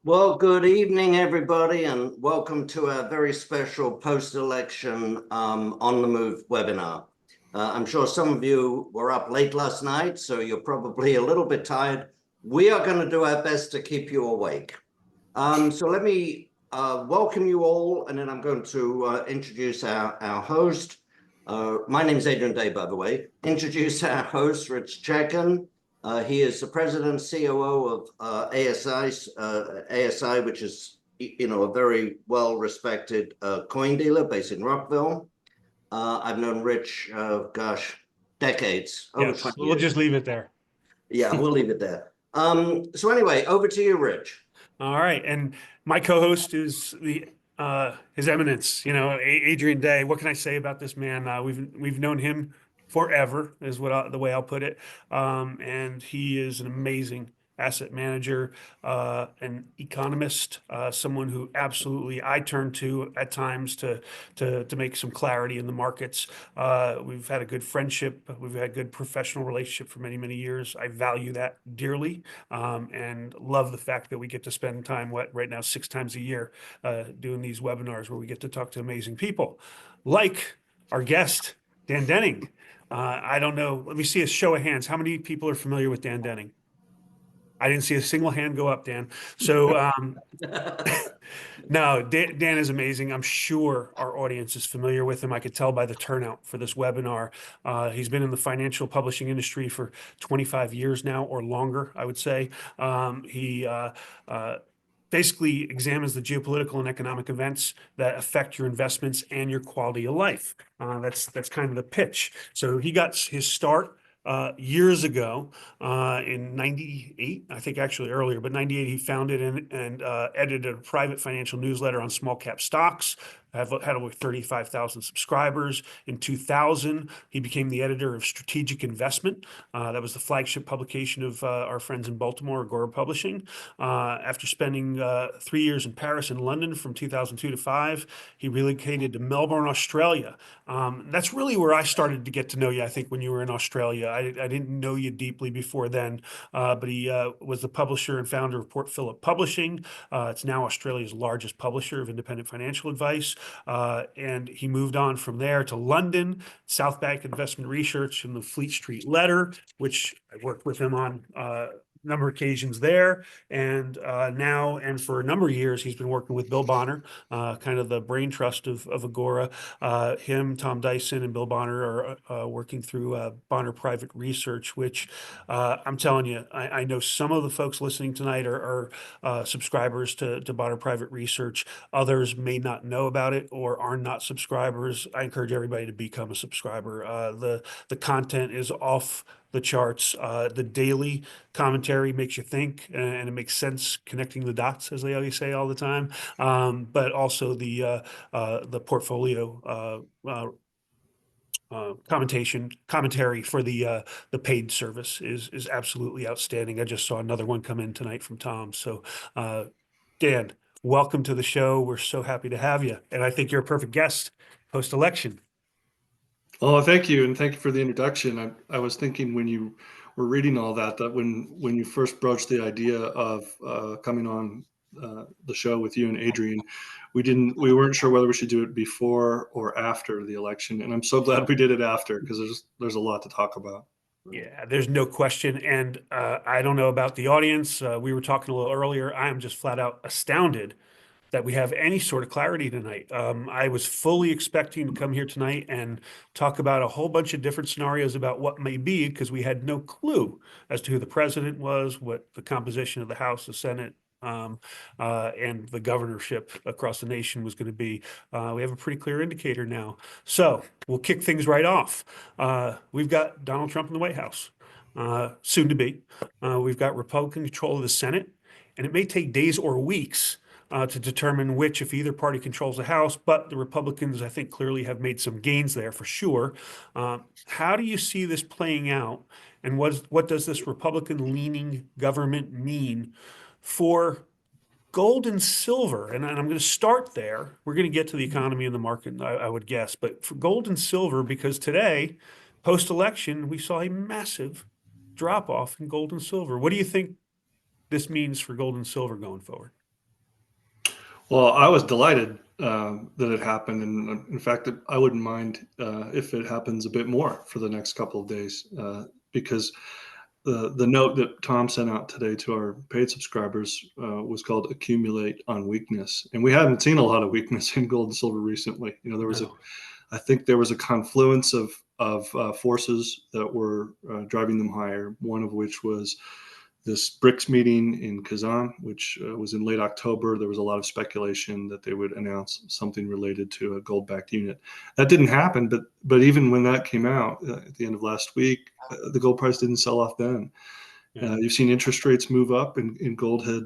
Well, good evening, everybody, and welcome to our very special post-election On the Move webinar. I'm sure some of you were up late last night, so you're probably a little bit tired. We are going to do our best to keep you awake. So let me welcome you all, and then I'm going to introduce our host. My name is Adrian Day, by the way. Introduce our host, Rich Checkan. He is the president, COO of ASI, which is a very well-respected coin dealer based in Rockville. I've known Rich, decades, over Yes, 20 we'll years. just leave it there. Yeah, we'll leave it there. So anyway, over to you, Rich. All right, and my co-host is His Eminence, Adrian Day. What can I say about this man? We've known him forever, is the way I'll put it. And he is an amazing asset manager, an economist, someone who absolutely I turn to at times to make some clarity in the markets. We've had a good friendship. We've had a good professional relationship for many, many years. I value that dearly, and love the fact that we get to spend time, right now, 6 times a year, doing these webinars where we get to talk to amazing people like our guest, Dan Denning. I don't know. Let me see a show of hands. How many people are familiar with Dan Denning? I didn't see a single hand go up, Dan. So no, Dan is amazing. I'm sure our audience is familiar with him. I could tell by the turnout for this webinar. He's been in the financial publishing industry for 25 years now or longer, I would say. He basically examines the geopolitical and economic events that affect your investments and your quality of life. That's kind of the pitch. So he got his start years ago in 98, I think actually earlier, but 98, he founded and edited a private financial newsletter on small cap stocks. Had over 35,000 subscribers. In 2000, he became the editor of Strategic Investment. That was the flagship publication of our friends in Baltimore, Agora Publishing. After spending 3 years in Paris and London from 2002 to 5, he relocated to Melbourne, Australia. That's really where I started to get to know you, I think, when you were in Australia. I didn't know you deeply before then, but he was the publisher and founder of Port Phillip Publishing. It's now Australia's largest publisher of independent financial advice. And he moved on from there to London, South Bank Investment Research, and the Fleet Street Letter, which I worked with him on number of occasions there. And now, and for a number of years, he's been working with Bill Bonner, kind of the brain trust of Agora. Him, Tom Dyson, and Bill Bonner are working through Bonner Private Research, which I'm telling you, I know some of the folks listening tonight are subscribers to Bonner Private Research. Others may not know about it or are not subscribers. I encourage everybody to become a subscriber. The content is off the charts. The daily commentary makes you think, and it makes sense connecting the dots, as they always say all the time. But also the portfolio commentary for the paid service is absolutely outstanding. I just saw another one come in tonight from Tom. So, Dan, welcome to the show. We're so happy to have you, and I think you're a perfect guest post-election. Oh, thank you, and thank you for the introduction. I was thinking when you were reading all that when you first broached the idea of coming on the show with you and Adrian, we weren't sure whether we should do it before or after the election, and I'm so glad we did it after because there's a lot to talk about. Yeah, there's no question. And I don't know about the audience. We were talking a little earlier. I am just flat out astounded that we have any sort of clarity tonight. I was fully expecting to come here tonight and talk about a whole bunch of different scenarios about what may be, because we had no clue as to who the president was, what the composition of the House, the Senate, and the governorship across the nation was going to be. We have a pretty clear indicator now. So we'll kick things right off. We've got Donald Trump in the White House, soon to be. We've got Republican control of the Senate, and it may take days or weeks to determine which, if either party controls the House, but the Republicans, I think, clearly have made some gains there for sure. How do you see this playing out, and what does this Republican-leaning government mean for gold and silver? And I'm going to start there. We're going to get to the economy and the market, I would guess, but for gold and silver, because today, post-election, we saw a massive drop-off in gold and silver. What do you think this means for gold and silver going forward? Well, I was delighted that it happened, and in fact, I wouldn't mind if it happens a bit more for the next couple of days, because the note that Tom sent out today to our paid subscribers was called "Accumulate on Weakness," and we hadn't seen a lot of weakness in gold and silver recently. You know, No. I think there was a confluence of forces that were driving them higher. One of which was this BRICS meeting in Kazan, which was in late October. There was a lot of speculation that they would announce something related to a gold-backed unit. That didn't happen, but even when that came out at the end of last week, the gold price didn't sell off then. Yeah. You've seen interest rates move up, and gold had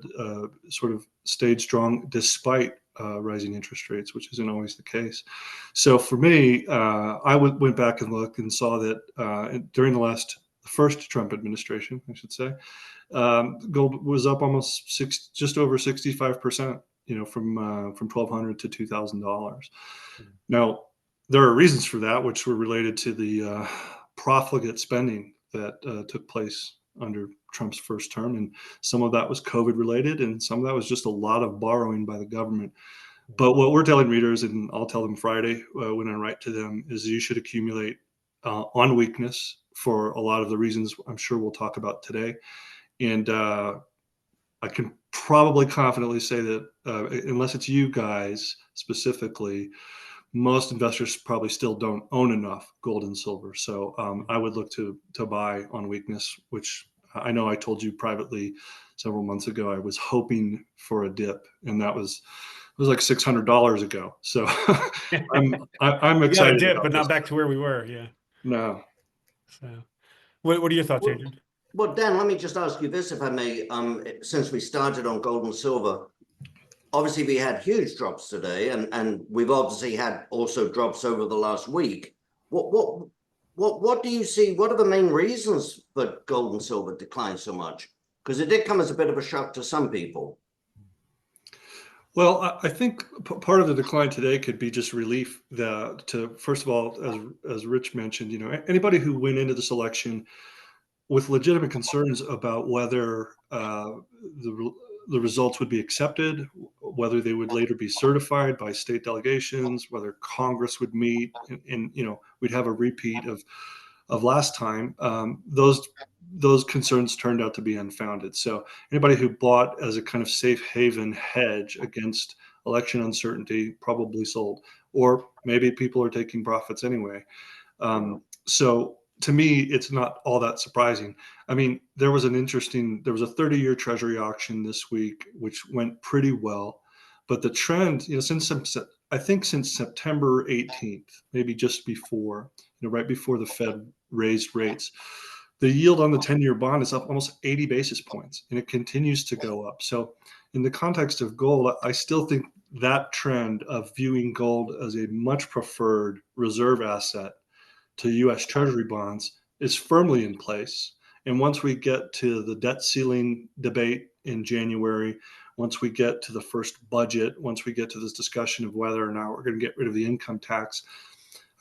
sort of stayed strong despite rising interest rates, which isn't always the case. So for me, I went back and looked and saw that during the first Trump administration, I should say, gold was up almost just over 65%, you know, from $1,200 to $2,000. Now, there are reasons for that, which were related to the profligate spending that took place under Trump's first term, and some of that was COVID related, and some of that was just a lot of borrowing by the government. But what we're telling readers, and I'll tell them Friday when I write to them, is you should accumulate on weakness for a lot of the reasons I'm sure we'll talk about today. And I can probably confidently say that unless it's you guys specifically, most investors probably still don't own enough gold and silver. So I would look to buy on weakness, which I know I told you privately several months ago. I was hoping for a dip, and it was like $600 ago. So I'm We got a excited dip, about but this. not back to where we were. Yeah. No. So, what are your thoughts, Well, Adrian? well, Dan, let me just ask you this, if I may. Since we started on gold and silver, obviously we had huge drops today, and we've obviously had also drops over the last week. What do you see? What are the main reasons for gold and silver decline so much? Because it did come as a bit of a shock to some people. Well, I think part of the decline today could be just relief first of all, as Rich mentioned, you know, anybody who went into this election with legitimate concerns about whether the results would be accepted, whether they would later be certified by state delegations, whether Congress would meet, and you know, we'd have a repeat of last time. Those concerns turned out to be unfounded. So anybody who bought as a kind of safe haven hedge against election uncertainty probably sold, or maybe people are taking profits anyway. So to me, it's not all that surprising. I mean, there was a 30-year treasury auction this week, which went pretty well, but the trend, you know, I think since September 18th, maybe just before, you know, right before the Fed raised rates, the yield on the 10-year bond is up almost 80 basis points, and it continues to go up. So in the context of gold, I still think that trend of viewing gold as a much preferred reserve asset to US Treasury bonds is firmly in place. And once we get to the debt ceiling debate in January, once we get to the first budget, once we get to this discussion of whether or not we're going to get rid of the income tax,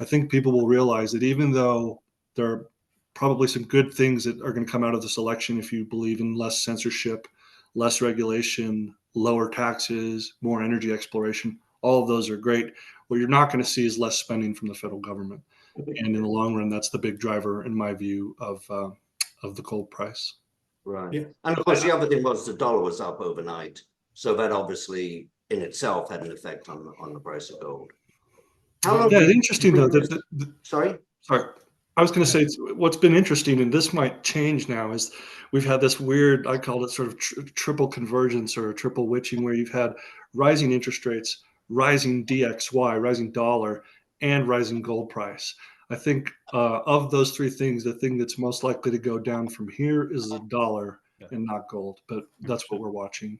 I think people will realize that even though there are probably some good things that are going to come out of this election, if you believe in less censorship, less regulation, lower taxes, more energy exploration, all of those are great. What you're not going to see is less spending from the federal government. And in the long run, that's the big driver, in my view, of the gold price. Right. Yeah. And of course, the other thing was the dollar was up overnight. So that obviously in itself had an effect on the price of gold. How long? Yeah, it's interesting though. Sorry? Sorry. I was going to say what's been interesting, and this might change now, is we've had this weird, I called it sort of triple convergence or triple witching, where you've had rising interest rates, rising DXY, rising dollar, and rising gold price. I think of those three things, the thing that's most likely to go down from here is the dollar and not gold. But that's what we're watching.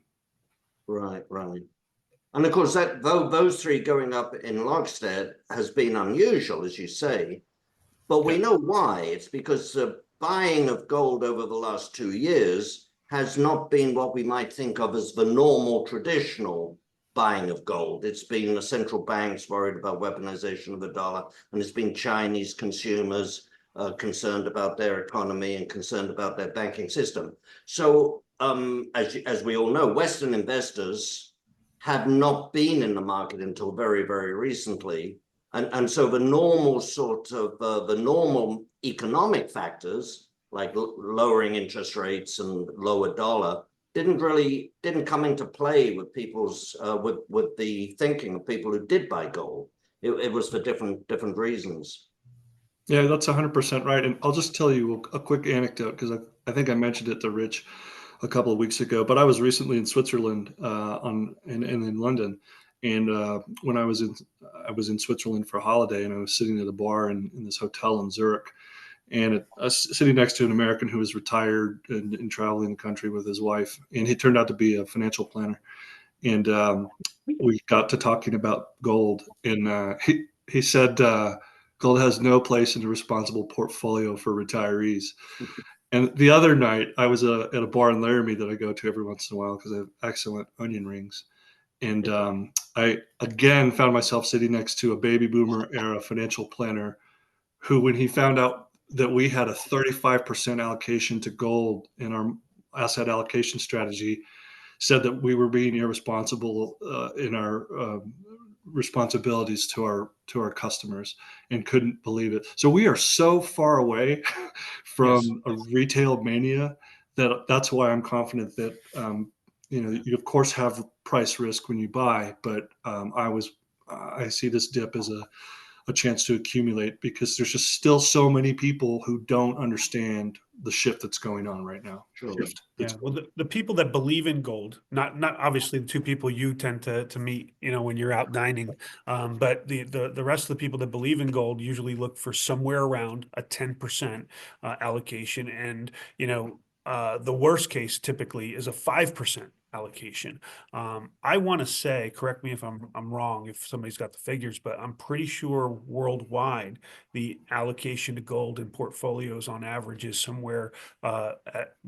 Right, right. And of course, that those three going up in lockstep has been unusual, as you say. But we know why. It's because the buying of gold over the last 2 years has not been what we might think of as the normal traditional buying of gold. It's been the central banks worried about weaponization of the dollar, and it's been Chinese consumers concerned about their economy and concerned about their banking system. So as we all know, Western investors had not been in the market until very, very recently. And so the normal sort of, the normal economic factors, like lowering interest rates and lower dollar, didn't come into play with people's, with the thinking of people who did buy gold. It was for different reasons. Yeah, that's 100% right. And I'll just tell you a quick anecdote, because I think I mentioned it to Rich a couple of weeks ago, but I was recently in Switzerland and in London. And when I was in Switzerland for a holiday, and I was sitting at a bar in this hotel in Zurich, and I was sitting next to an American who was retired and traveling the country with his wife. And he turned out to be a financial planner. And we got to talking about gold. And he said, gold has no place in a responsible portfolio for retirees. And the other night, I was at a bar in Laramie that I go to every once in a while because I have excellent onion rings. And I again found myself sitting next to a baby boomer era financial planner who, when he found out that we had a 35% allocation to gold in our asset allocation strategy, said that we were being irresponsible in our responsibilities to our customers, and couldn't believe it. So we are so far away from a retail mania that's why I'm confident that you of course have price risk when you buy, but I see this dip as a chance to accumulate, because there's just still so many people who don't understand the shift that's going on right now. Sure. Yeah, well, the people that believe in gold, not obviously the two people you tend to meet, when you're out dining, but the rest of the people that believe in gold usually look for somewhere around a 10% allocation, and the worst case typically is a 5% allocation. I want to say, correct me if I'm wrong, if somebody's got the figures, but I'm pretty sure worldwide the allocation to gold in portfolios on average is somewhere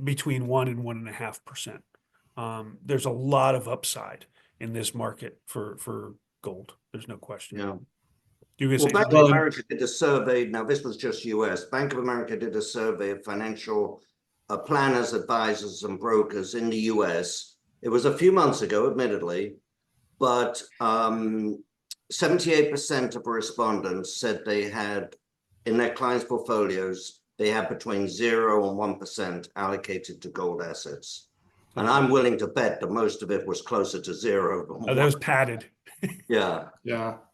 between 1 and 1.5%. There's a lot of upside in this market for gold. There's no question. Yeah. You gonna say Bank something? of America did a survey. Now, this was just US. Bank of America did a survey of financial planners, advisors, and brokers in the US. It was a few months ago, admittedly, but 78% of respondents said they had, in their clients' portfolios, they had between 0 and 1% allocated to gold assets. And I'm willing to bet that most of it was closer to 0 than 1. Oh, that was padded. Yeah,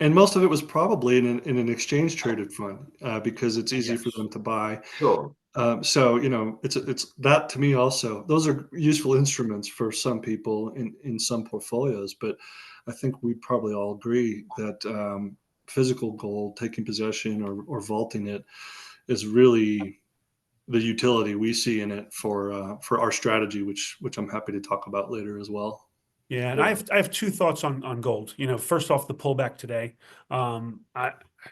and most of it was probably in an exchange traded fund because it's easy for them to buy. Sure. So it's that, to me also. Those are useful instruments for some people in some portfolios, but I think we probably all agree that physical gold, taking possession or vaulting it, is really the utility we see in it for our strategy, which I'm happy to talk about later as well. Yeah, and I have two thoughts on gold. First off, the pullback today.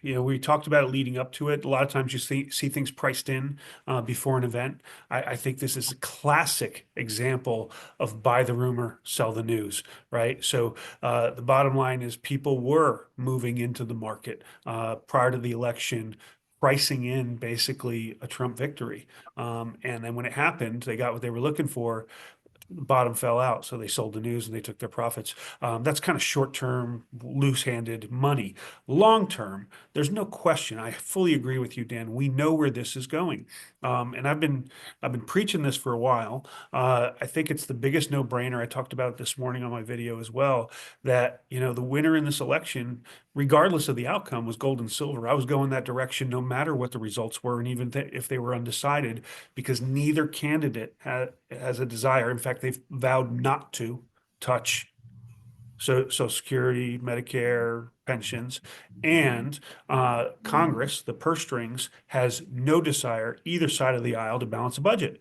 We talked about it leading up to it. A lot of times you see things priced in before an event. I think this is a classic example of buy the rumor, sell the news, right? So the bottom line is people were moving into the market prior to the election, pricing in basically a Trump victory. And then when it happened, they got what they were looking for. The bottom fell out, so they sold the news and they took their profits. That's kind of short-term, loose-handed money. Long-term, there's no question. I fully agree with you, Dan. We know where this is going, and I've been preaching this for a while. I think it's the biggest no-brainer. I talked about it this morning on my video as well. That the winner in this election, regardless of the outcome, was gold and silver. I was going that direction no matter what the results were, and even if they were undecided, because neither candidate has a desire. In fact, they've vowed not to touch Social Security, Medicare, pensions, and Congress, the purse strings, has no desire either side of the aisle to balance a budget.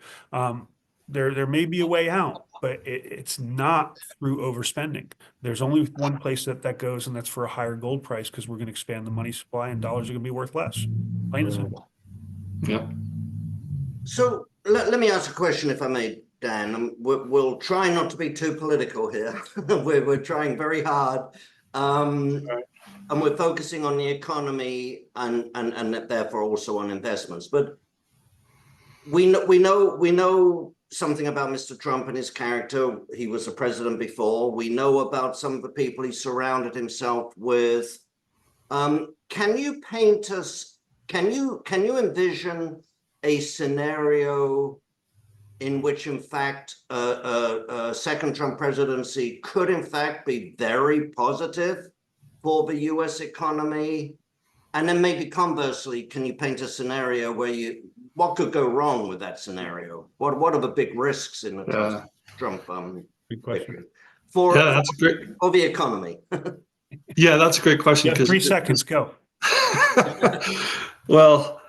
There may be a way out, but it's not through overspending. There's only one place that goes, and that's for a higher gold price, because we're going to expand the money supply and dollars are going to be worth less. Plain and simple. Yeah. So let me ask a question, if I may, Dan. We'll try not to be too political here. We're trying very hard, and we're focusing on the economy and therefore also on investments. But we know something about Mr. Trump and his character. He was a president before. We know about some of the people he surrounded himself with. Can you paint us, can you envision a scenario in which, in fact, a second Trump presidency could, in fact, be very positive for the US economy? And then maybe conversely, can you paint a scenario where what could go wrong with that scenario? What are the big risks in the Trump Good question. for that's great. For the economy? Yeah, that's a great question. You have 3 seconds, go. Well,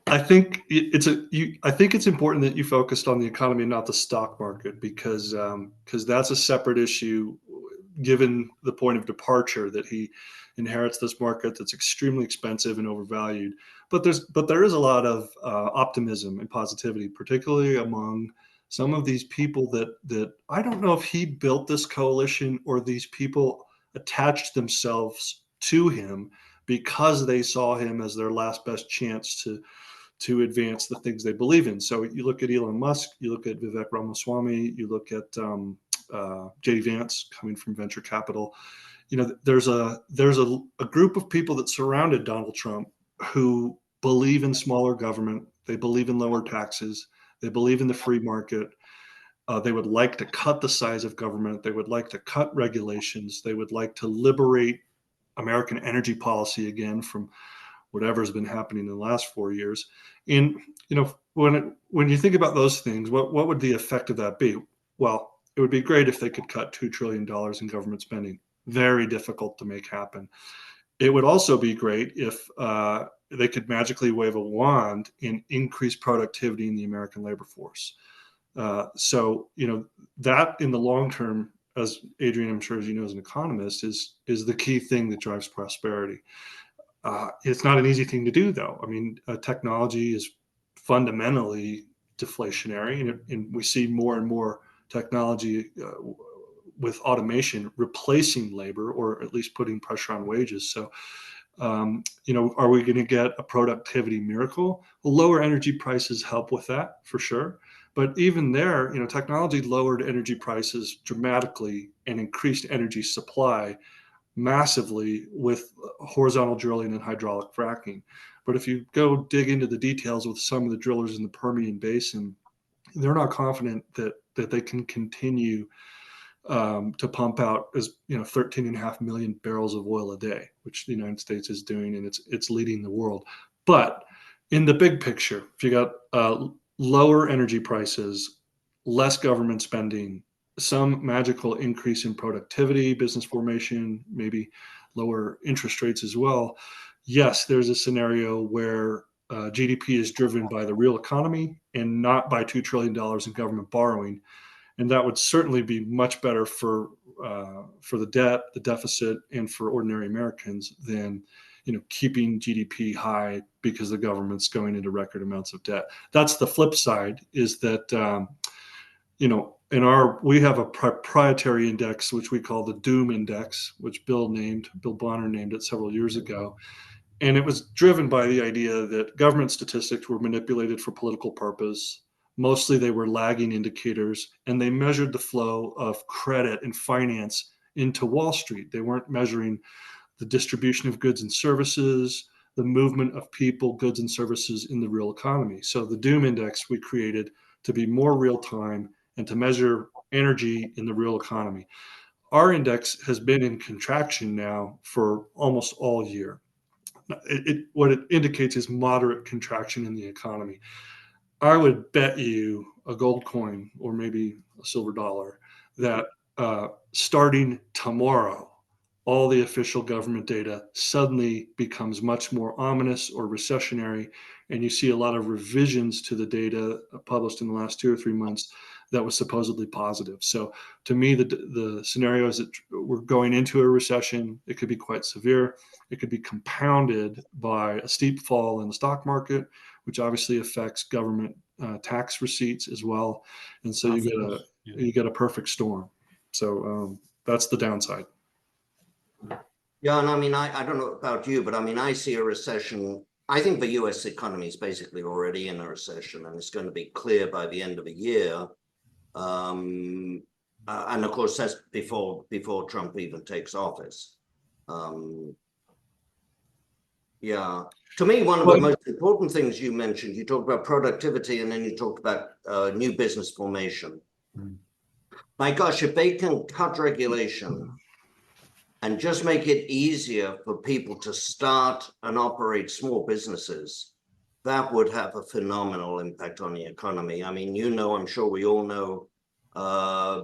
I think it's important that you focused on the economy, not the stock market, because that's a separate issue, given the point of departure that he inherits this market that's extremely expensive and overvalued. But there is a lot of optimism and positivity, particularly among some of these people that I don't know if he built this coalition or these people attached themselves to him because they saw him as their last best chance to advance the things they believe in. So you look at Elon Musk, you look at Vivek Ramaswamy, you look at JD Vance coming from venture capital. There's a group of people that surrounded Donald Trump who believe in smaller government. They believe in lower taxes. They believe in the free market. They would like to cut the size of government. They would like to cut regulations. They would like to liberate American energy policy again from whatever's been happening in the last 4 years. And when you think about those things, what would the effect of that be? Well, it would be great if they could cut $2 trillion in government spending. Very difficult to make happen. It would also be great if they could magically wave a wand and increase productivity in the American labor force. So that in the long term, as Adrian, I'm sure as you know as an economist, is the key thing that drives prosperity. It's not an easy thing to do, though. I mean, technology is fundamentally deflationary, and we see more and more technology with automation replacing labor, or at least putting pressure on wages. So, are we going to get a productivity miracle? Well, lower energy prices help with that for sure. But even there, technology lowered energy prices dramatically and increased energy supply massively with horizontal drilling and hydraulic fracking. But if you go dig into the details with some of the drillers in the Permian Basin, they're not confident that they can continue to pump out 13.5 million barrels of oil a day, which the United States is doing, and it's leading the world. But in the big picture, if you got lower energy prices, less government spending, some magical increase in productivity, business formation, maybe lower interest rates as well, yes, there's a scenario where GDP is driven by the real economy and not by $2 trillion in government borrowing. And that would certainly be much better for the debt, the deficit, and for ordinary Americans than keeping GDP high because the government's going into record amounts of debt. That's the flip side, is that we have a proprietary index which we call the Doom Index, which Bill Bonner named it several years ago. And it was driven by the idea that government statistics were manipulated for political purpose. Mostly they were lagging indicators, and they measured the flow of credit and finance into Wall Street. They weren't measuring the distribution of goods and services, the movement of people, goods, and services in the real economy. So the Doom Index we created to be more real time and to measure energy in the real economy. Our index has been in contraction now for almost all year. What it indicates is moderate contraction in the economy. I would bet you a gold coin, or maybe a silver dollar, that starting tomorrow, all the official government data suddenly becomes much more ominous or recessionary, and you see a lot of revisions to the data published in the last 2 or 3 months that was supposedly positive. So to me, the scenario is that we're going into a recession. It could be quite severe. It could be compounded by a steep fall in the stock market, which obviously affects government tax receipts as well. And so you get a perfect storm. So that's the downside. Yeah, and I mean, I don't know about you, but I mean, I see a recession I think the US economy is basically already in a recession, and it's going to be clear by the end of the year. And of course, that's before Trump even takes office. Yeah. To me, one of the most important things you mentioned, you talked about productivity, and then you talked about new business formation. My gosh, if they can cut regulation and just make it easier for people to start and operate small businesses, that would have a phenomenal impact on the economy. I mean, I'm sure we all know,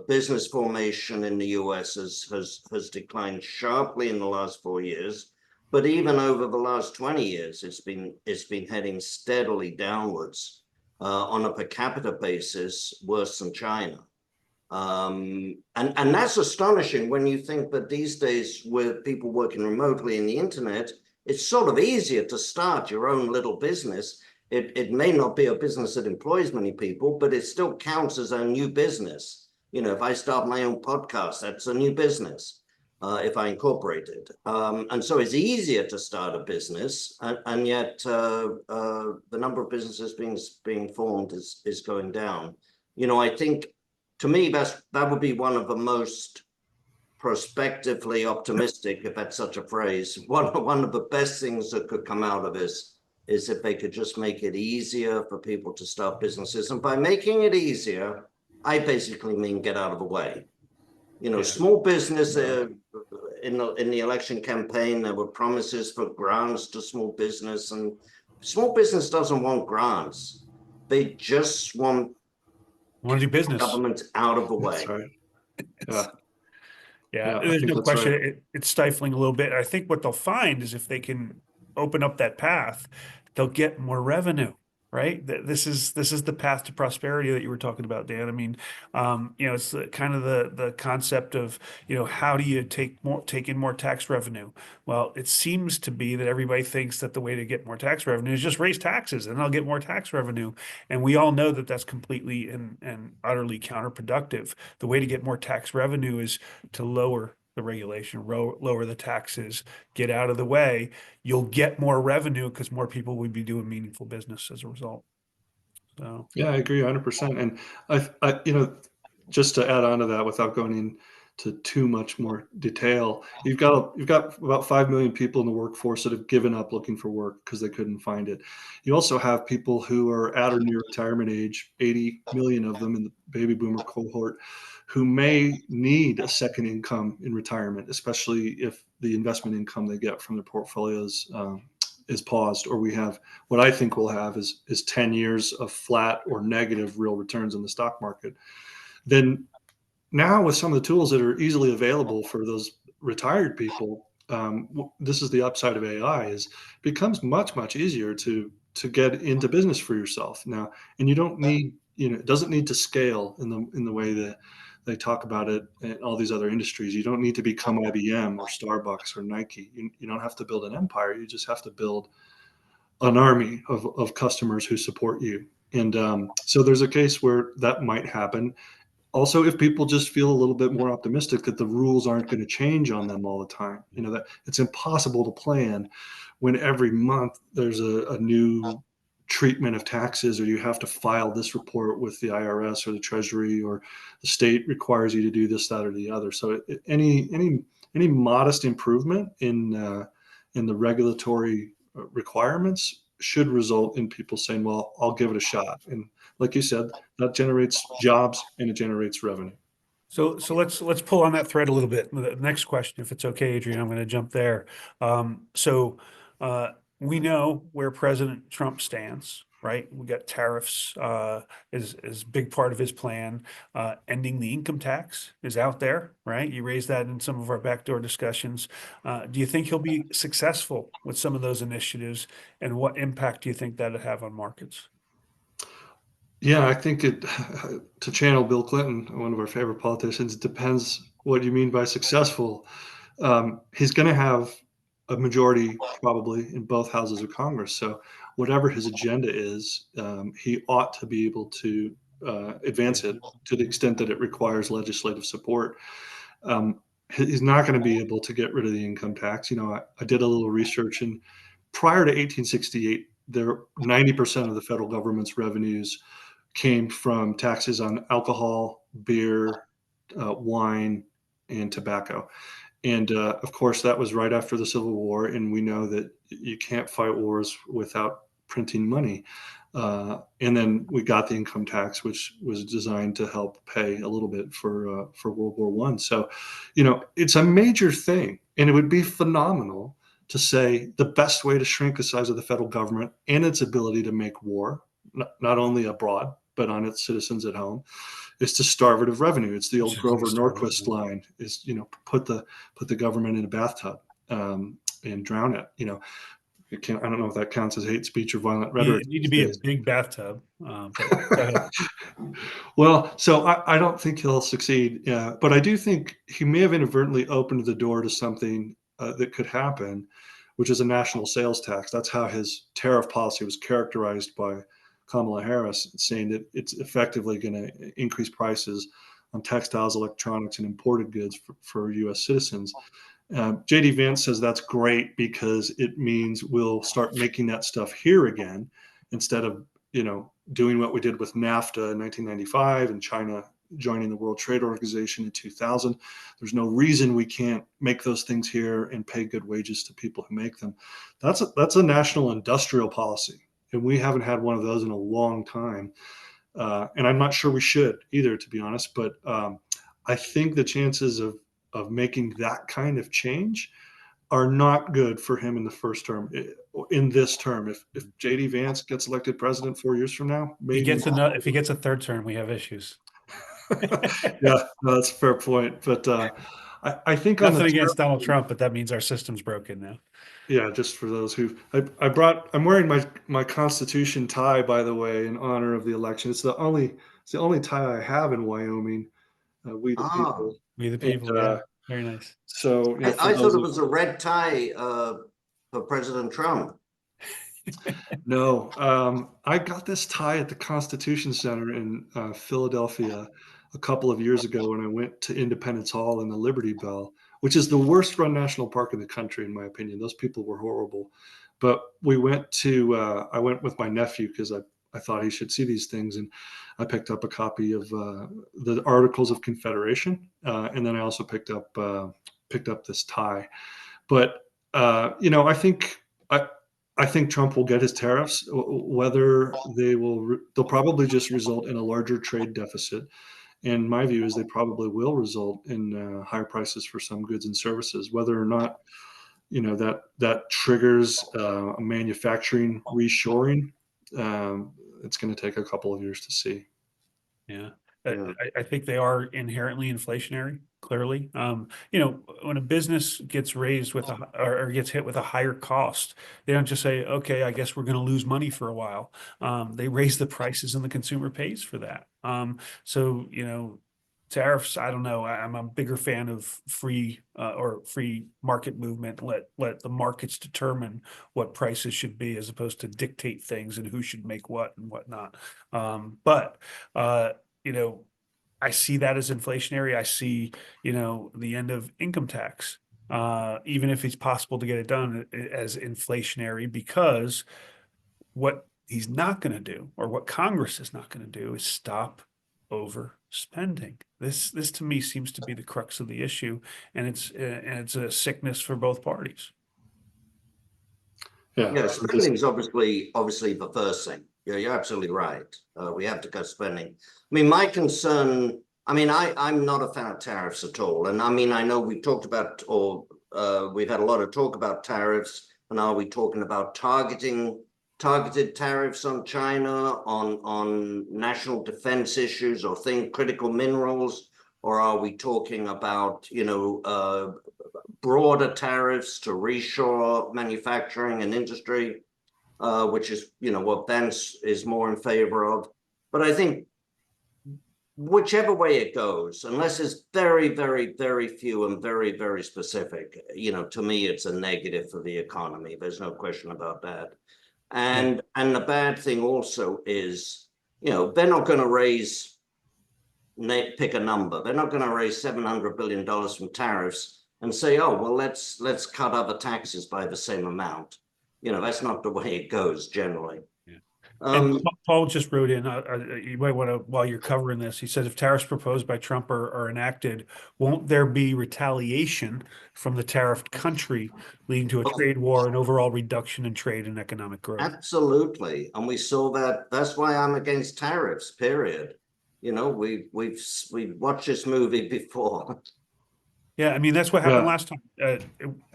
business formation in the US has declined sharply in the last 4 years, but even over the last 20 years, it's been heading steadily downwards, on a per capita basis, worse than China. And that's astonishing when you think that these days, with people working remotely in the internet, it's sort of easier to start your own little business. It may not be a business that employs many people, but it still counts as a new business. If I start my own podcast, that's a new business, if I incorporate it. And so it's easier to start a business, and yet the number of businesses being formed is going down. I think, to me, that would be one of the most prospectively optimistic, if that's such a phrase. One of the best things that could come out of this is if they could just make it easier for people to start businesses. And by making it easier, I basically mean get out of the way. Small business, in the election campaign, there were promises for grants to small business, and small business doesn't want grants. They just want to do business. Government out of the way. That's right. Yeah, I there's think no that's question. right. It's stifling a little bit. I think what they'll find is if they can open up that path, they'll get more revenue, right? This is the path to prosperity that you were talking about, Dan. I mean, it's kind of the concept of, how do you take in more tax revenue? Well, it seems to be that everybody thinks that the way to get more tax revenue is just raise taxes and they'll get more tax revenue. And we all know that that's completely and utterly counterproductive. The way to get more tax revenue is to lower the regulation, lower the taxes, get out of the way. You'll get more revenue because more people would be doing meaningful business as a result. So Yeah, I agree 100%. And just to add on to that, without going into too much more detail, you've got about 5 million people in the workforce that have given up looking for work because they couldn't find it. You also have people who are at or near retirement age, 80 million of them in the baby boomer cohort, who may need a second income in retirement, especially if the investment income they get from their portfolios is paused, or we have what I think we'll have is 10 years of flat or negative real returns in the stock market. Then now, with some of the tools that are easily available for those retired people, this is the upside of AI, is it becomes much easier to get into business for yourself now. And you don't need, it doesn't need to scale in the way that they talk about it in all these other industries. You don't need to become IBM or Starbucks or Nike. You don't have to build an empire. You just have to build an army of customers who support you. And so there's a case where that might happen. Also, if people just feel a little bit more optimistic that the rules aren't going to change on them all the time, that it's impossible to plan when every month there's a new treatment of taxes, or you have to file this report with the IRS or the Treasury, or the state requires you to do this, that, or the other. So any modest improvement in the regulatory requirements should result in people saying, well, I'll give it a shot. And like you said, that generates jobs and it generates revenue. So let's pull on that thread a little bit. The next question, if it's okay, Adrian, I'm going to jump there. We know where President Trump stands, right? We got tariffs is a big part of his plan. Ending the income tax is out there, right? You raised that in some of our backdoor discussions. Do you think he'll be successful with some of those initiatives, and what impact do you think that'll have on markets? Yeah, I think to channel Bill Clinton, one of our favorite politicians, it depends what you mean by successful. He's going to have a majority probably in both houses of Congress. So whatever his agenda is, he ought to be able to advance it to the extent that it requires legislative support. He's not going to be able to get rid of the income tax. I did a little research, and prior to 1868, 90% of the federal government's revenues came from taxes on alcohol, beer, wine, and tobacco. And of course, that was right after the Civil War, and we know that you can't fight wars without printing money. And then we got the income tax, which was designed to help pay a little bit for World War One. So, it's a major thing, and it would be phenomenal to say the best way to shrink the size of the federal government and its ability to make war, not only abroad but on its citizens at home, is to starve it of revenue. It's the old Grover Norquist line: is put the government in a bathtub and drown it. I don't know if that counts as hate speech or violent rhetoric. It need to be a big bathtub. But go ahead. Well, so I don't think he'll succeed, but I do think he may have inadvertently opened the door to something that could happen, which is a national sales tax. That's how his tariff policy was characterized by Kamala Harris, saying that it's effectively going to increase prices on textiles, electronics, and imported goods for U.S. citizens. J.D. Vance says that's great because it means we'll start making that stuff here again instead of, doing what we did with NAFTA in 1995 and China joining the World Trade Organization in 2000. There's no reason we can't make those things here and pay good wages to people who make them. That's a national industrial policy, and we haven't had one of those in a long time. And I'm not sure we should either, to be honest. But I think the chances of making that kind of change are not good for him in the first term. In this term, if J.D. Vance gets elected president 4 years from now, maybe if he gets a third term, we have issues. Yeah, no, that's a fair point. But I think nothing against Donald Trump, but that means our system's broken now. Yeah, just for those who I'm wearing my Constitution tie, by the way, in honor of the election. It's the only tie I have in Wyoming. We the people. We the people. Yeah, very nice. So I thought it was a red tie for President Trump. No, I got this tie at the Constitution Center in Philadelphia a couple of years ago when I went to Independence Hall and the Liberty Bell, which is the worst run national park in the country, in my opinion. Those people were horrible. But we went to, I went with my nephew because I thought he should see these things. And I picked up a copy of the Articles of Confederation. And then I also picked up this tie. But, I think Trump will get his tariffs. Whether they'll probably just result in a larger trade deficit. And my view is they probably will result in higher prices for some goods and services. Whether or not that triggers a manufacturing reshoring, it's going to take a couple of years to see. Yeah. I think they are inherently inflationary, clearly. When a business gets raised with or gets hit with a higher cost, they don't just say, okay, I guess we're going to lose money for a while. They raise the prices and the consumer pays for that. So, tariffs, I don't know. I'm a bigger fan of free market movement. Let the markets determine what prices should be as opposed to dictate things and who should make what and whatnot. But I see that as inflationary. I see, the end of income tax, even if it's possible to get it done, as inflationary, because what he's not going to do, or what Congress is not going to do, is stop overspending. This to me seems to be the crux of the issue, and it's a sickness for both parties. Yeah, spending is obviously the first thing. Yeah, you're absolutely right. We have to go spending. I mean, my concern, I'm not a fan of tariffs at all. And I know we've talked about, we've had a lot of talk about tariffs. And are we talking about targeted tariffs on China, on national defense issues, or critical minerals? Or are we talking about, broader tariffs to reshore manufacturing and industry, which is, what Vance is more in favor of. But I think whichever way it goes, unless it's very, very, very few and very, very specific, to me, it's a negative for the economy. There's no question about that. And the bad thing also is, they're not going to pick a number. They're not going to raise $700 billion from tariffs and say, oh, well, let's cut other taxes by the same amount. that's not the way it goes generally. And Paul just wrote in, you might want to, while you're covering this, he says if tariffs proposed by Trump are enacted, won't there be retaliation from the tariffed country, leading to a trade war and overall reduction in trade and economic growth? Absolutely. And we saw that. That's why I'm against tariffs, period. We've watched this movie before. Yeah, I mean, that's what happened last time.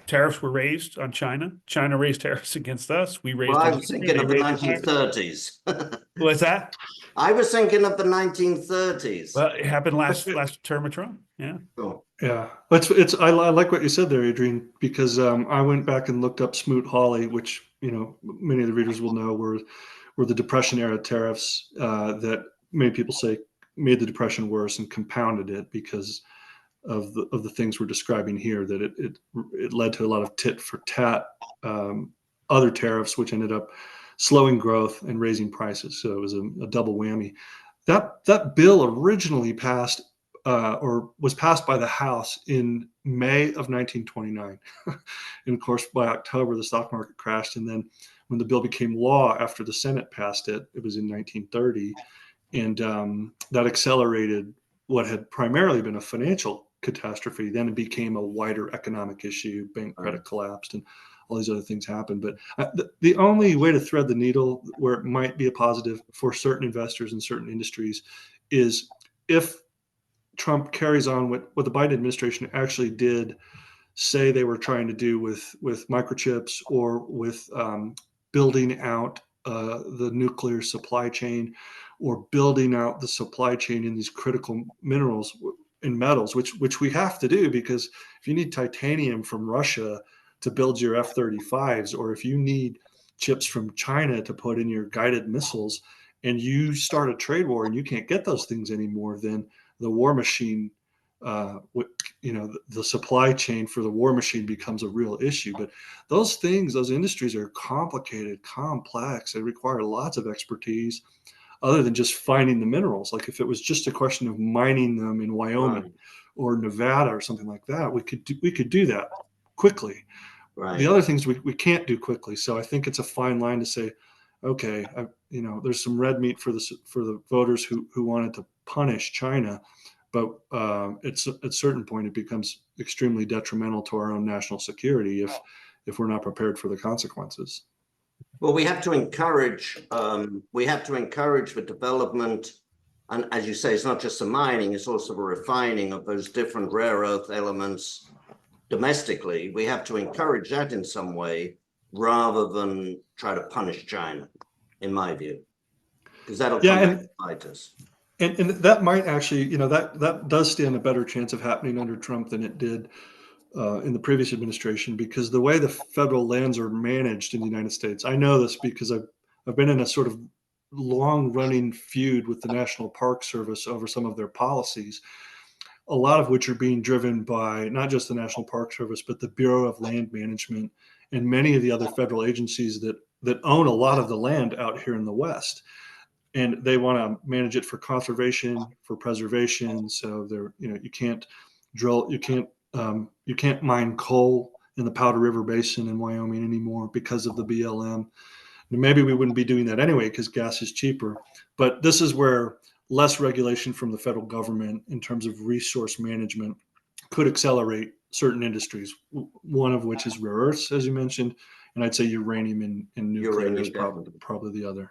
Tariffs were raised on China. China raised tariffs against us. We raised. Well, I was thinking of the 1930s. What's that? I was thinking of the 1930s. Well, it happened last term of Trump. Yeah. Oh. Yeah, I like what you said there, Adrian, because I went back and looked up Smoot-Hawley, which many of the readers will know were the Depression era tariffs that many people say made the Depression worse and compounded it because of the things we're describing here. That it led to a lot of tit for tat other tariffs, which ended up slowing growth and raising prices. So it was a double whammy. That bill originally passed or was passed by the House in May of 1929. And of course, by October, the stock market crashed. And then when the bill became law after the Senate passed it, it was in 1930. And that accelerated what had primarily been a financial catastrophe. Then it became a wider economic issue. Bank credit collapsed and all these other things happened. But the only way to thread the needle where it might be a positive for certain investors in certain industries is if Trump carries on what the Biden administration actually did say they were trying to do with microchips or with building out the nuclear supply chain or building out the supply chain in these critical minerals and metals, which we have to do, because if you need titanium from Russia to build your F-35s, or if you need chips from China to put in your guided missiles, and you start a trade war and you can't get those things anymore, then the war machine, the supply chain for the war machine becomes a real issue. But those industries are complicated, complex. They require lots of expertise other than just finding the minerals. Like if it was just a question of mining them in Wyoming or Nevada or something like that, we could do that quickly. Right. The other things we can't do quickly. So I think it's a fine line to say, okay, there's some red meat for the voters who wanted to punish China, but at a certain point it becomes extremely detrimental to our own national security if we're not prepared for the consequences. Well, we have to encourage the development, and as you say, it's not just the mining; it's also the refining of those different rare earth elements domestically. We have to encourage that in some way, rather than try to punish China, in my view, because that'll come back to bite us. And that might actually, that does stand a better chance of happening under Trump than it did in the previous administration, because the way the federal lands are managed in the United States, I know this because I've been in a sort of long-running feud with the National Park Service over some of their policies, a lot of which are being driven by not just the National Park Service, but the Bureau of Land Management and many of the other federal agencies that own a lot of the land out here in the West. And they want to manage it for conservation, for preservation. So you can't drill, you can't mine coal in the Powder River Basin in Wyoming anymore because of the BLM. And maybe we wouldn't be doing that anyway because gas is cheaper. But this is where less regulation from the federal government in terms of resource management could accelerate certain industries, one of which is rare earths, as you mentioned, and I'd say uranium and nuclear is probably the other.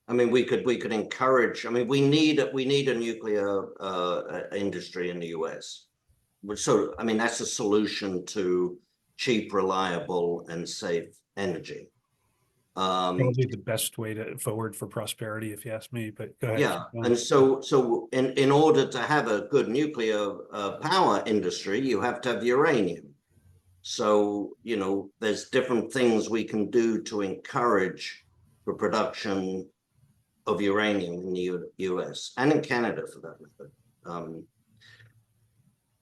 I mean, we could encourage. I mean, we need a nuclear industry in the U.S. So, I mean, that's a solution to cheap, reliable, and safe energy. Probably the best way forward for prosperity, if you ask me. But go ahead. Yeah, and so in order to have a good nuclear power industry, you have to have uranium. So there's different things we can do to encourage the production of uranium in the U.S. and in Canada, for that matter.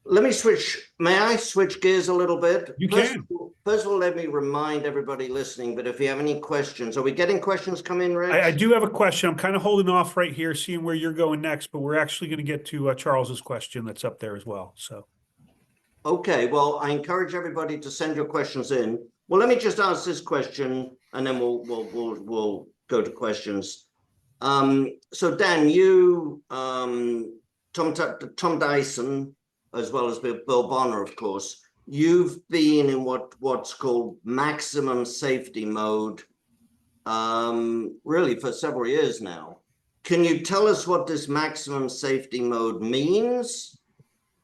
Let me switch. May I switch gears a little bit? You can. First of all, let me remind everybody listening, but if you have any questions, are we getting questions come in, Rich? I do have a question. I'm kind of holding off right here, seeing where you're going next, but we're actually going to get to Charles's question that's up there as well. So. Okay, well, I encourage everybody to send your questions in. Well, let me just ask this question. and then we'll go to questions. So Dan, you, Tom Dyson, as well as Bill Bonner, of course, you've been in what's called maximum safety mode, really for several years now. Can you tell us what this maximum safety mode means?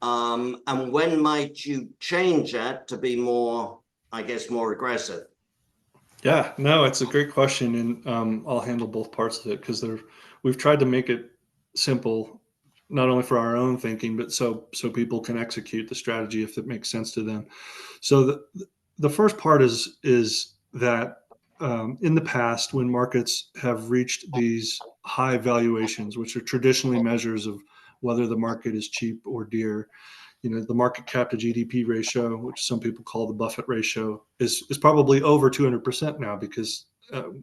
And when might you change that to be more, I guess, more aggressive? Yeah, no, it's a great question, and I'll handle both parts of it because we've tried to make it simple, not only for our own thinking, but so people can execute the strategy if it makes sense to them. So the first part is that in the past, when markets have reached these high valuations, which are traditionally measures of whether the market is cheap or dear, the market cap to GDP ratio, which some people call the Buffett ratio, is probably over 200% now because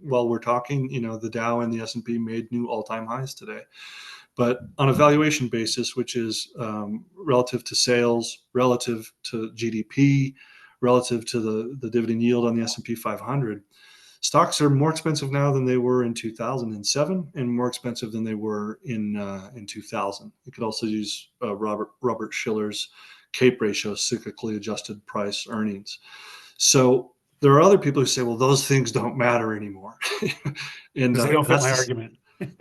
while we're talking, the Dow and the S&P made new all-time highs today. But on a valuation basis, which is relative to sales, relative to GDP, relative to the dividend yield on the S&P 500, stocks are more expensive now than they were in 2007 and more expensive than they were in 2000. You could also use Robert Shiller's CAPE ratio, cyclically adjusted price earnings. So there are other people who say, well, those things don't matter anymore. And they don't fit my argument.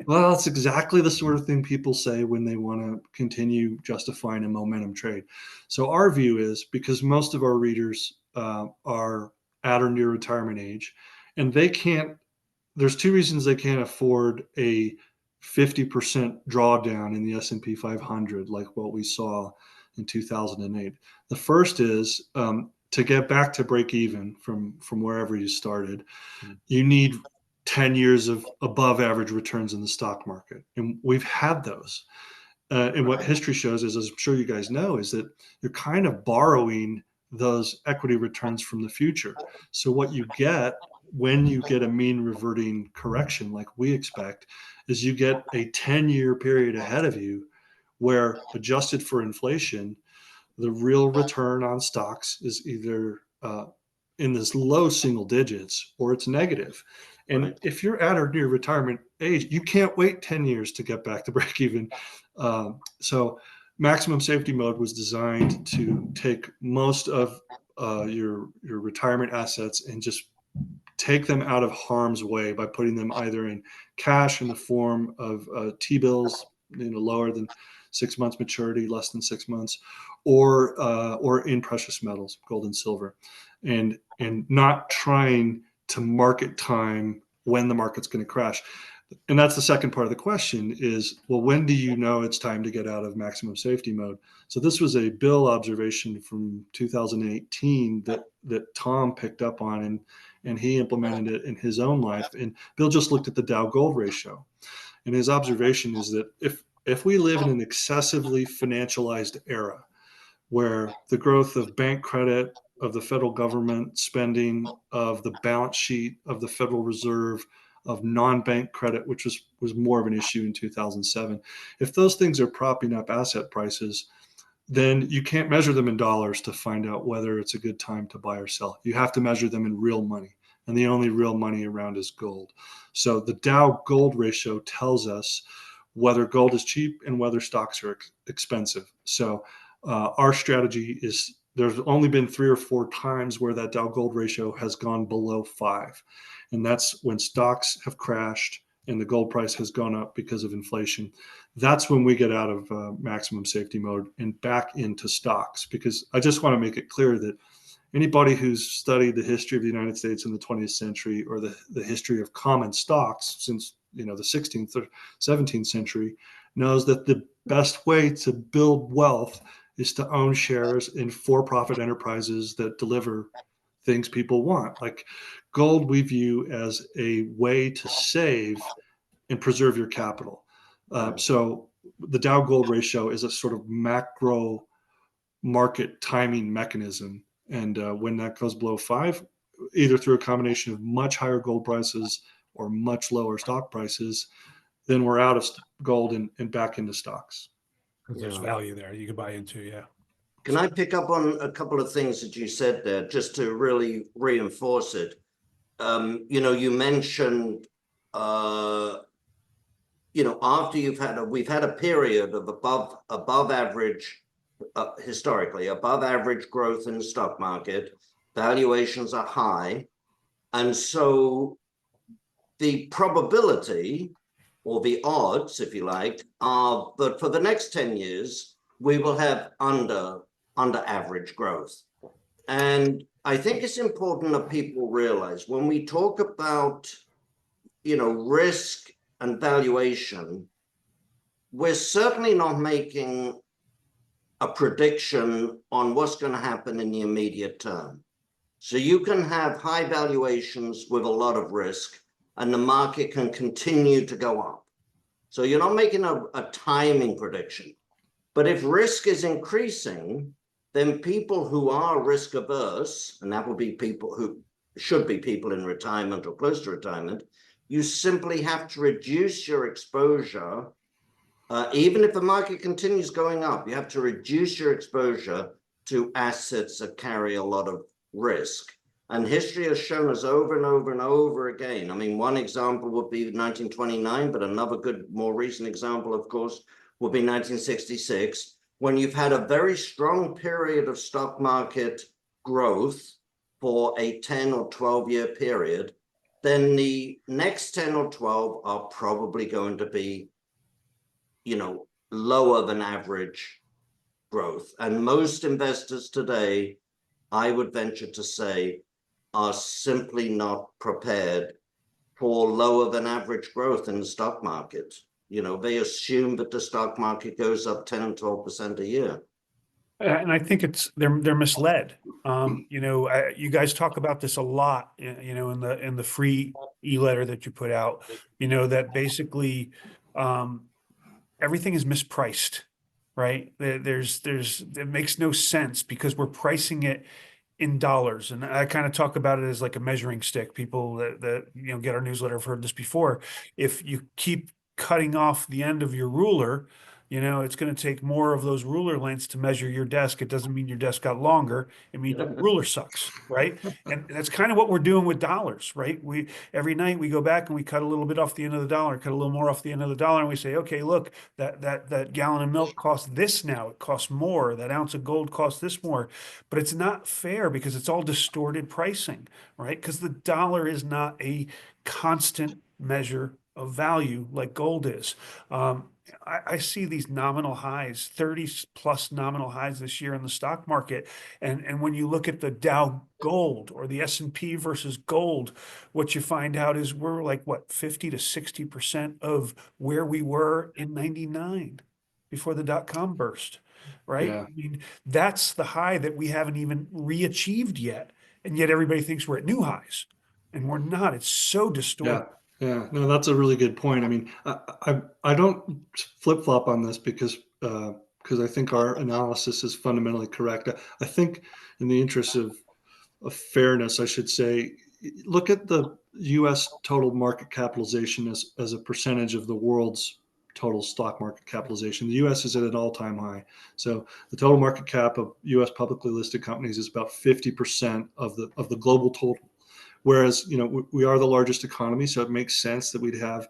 Well, that's exactly the sort of thing people say when they want to continue justifying a momentum trade. So our view is, because most of our readers are at or near retirement age, and there's two reasons they can't afford a 50% drawdown in the S&P 500 like what we saw in 2008. The first is to get back to break even from wherever you started, you need 10 years of above average returns in the stock market. And we've had those. And what history shows is, as I'm sure you guys know, is that you're kind of borrowing those equity returns from the future. So what you get when you get a mean reverting correction like we expect is you get a 10-year period ahead of you where, adjusted for inflation, the real return on stocks is either in this low single digits or it's negative. And if you're at or near retirement age, you can't wait 10 years to get back to break even. So maximum safety mode was designed to take most of your retirement assets and just take them out of harm's way by putting them either in cash in the form of T-bills, lower than 6 months maturity, less than 6 months, or in precious metals, gold and silver, and not trying to market time when the market's going to crash. And that's the second part of the question is, well, when do you know it's time to get out of maximum safety mode? So this was a Bill observation from 2018 that Tom picked up on, and he implemented it in his own life. And Bill just looked at the Dow gold ratio. And his observation is that if we live in an excessively financialized era where the growth of bank credit, of the federal government spending, of the balance sheet of the Federal Reserve, of non-bank credit, which was more of an issue in 2007. If those things are propping up asset prices, then you can't measure them in dollars to find out whether it's a good time to buy or sell. You have to measure them in real money. And the only real money around is gold. So the Dow gold ratio tells us whether gold is cheap and whether stocks are expensive. So our strategy is, there's only been 3 or 4 times where that Dow gold ratio has gone below 5. And that's when stocks have crashed and the gold price has gone up because of inflation. That's when we get out of maximum safety mode and back into stocks. Because I just want to make it clear that anybody who's studied the history of the United States in the 20th century, or the history of common stocks since the 16th or 17th century, knows that the best way to build wealth is to own shares in for-profit enterprises that deliver things people want. Like gold, we view as a way to save and preserve your capital. So the Dow gold ratio is a sort of macro market timing mechanism. And when that goes below 5, either through a combination of much higher gold prices or much lower stock prices, then we're out of gold and back into stocks. There's value there you can buy into, yeah. Can I pick up on a couple of things that you said there, just to really reinforce it? you mentioned, after we've had a period of above average, historically above average growth in the stock market. Valuations are high, and so the probability, or the odds, if you like, are that for the next 10 years, we will have under average growth. And I think it's important that people realize when we talk about, risk and valuation, we're certainly not making a prediction on what's going to happen in the immediate term. So you can have high valuations with a lot of risk, and the market can continue to go up. So you're not making a timing prediction. But if risk is increasing, then people who are risk averse, and that will be people who should be people in retirement or close to retirement, you simply have to reduce your exposure. Even if the market continues going up, you have to reduce your exposure to assets that carry a lot of risk. And history has shown us over and over and over again. I mean, one example would be 1929, but another good, more recent example, of course, would be 1966, when you've had a very strong period of stock market growth for a 10 or 12-year period. Then the next 10 or 12 are probably going to be, lower than average growth. And most investors today, I would venture to say, are simply not prepared for lower than average growth in the stock market. They assume that the stock market goes up 10 and 12% a year. And I think they're misled. You guys talk about this a lot, in the free e-letter that you put out, that basically everything is mispriced, right? It makes no sense because we're pricing it in dollars. And I kind of talk about it as like a measuring stick. People that get our newsletter have heard this before. If you keep cutting off the end of your ruler, it's going to take more of those ruler lengths to measure your desk. It doesn't mean your desk got longer. It means the ruler sucks, right? And that's kind of what we're doing with dollars, right? Every night we go back and we cut a little bit off the end of the dollar, cut a little more off the end of the dollar, and we say, okay, look, that gallon of milk costs this now. It costs more. That ounce of gold costs this more. But it's not fair because it's all distorted pricing, right? Because the dollar is not a constant measure of value like gold is. I see these nominal highs, 30 plus nominal highs this year in the stock market. And when you look at the Dow Gold or the S&P versus gold, what you find out is we're like, 50 to 60% of where we were in 99 before the dot-com burst, right? Yeah. I mean, that's the high that we haven't even re-achieved yet. And yet everybody thinks we're at new highs. And we're not. It's so distorted. Yeah, no, that's a really good point. I mean, I don't flip flop on this because I think our analysis is fundamentally correct. I think in the interest of fairness, I should say, look at the U.S. total market capitalization as a percentage of the world's total stock market capitalization. The U.S. is at an all-time high. So the total market cap of U.S. publicly listed companies is about 50% of the global total. Whereas, we are the largest economy, so it makes sense that we'd have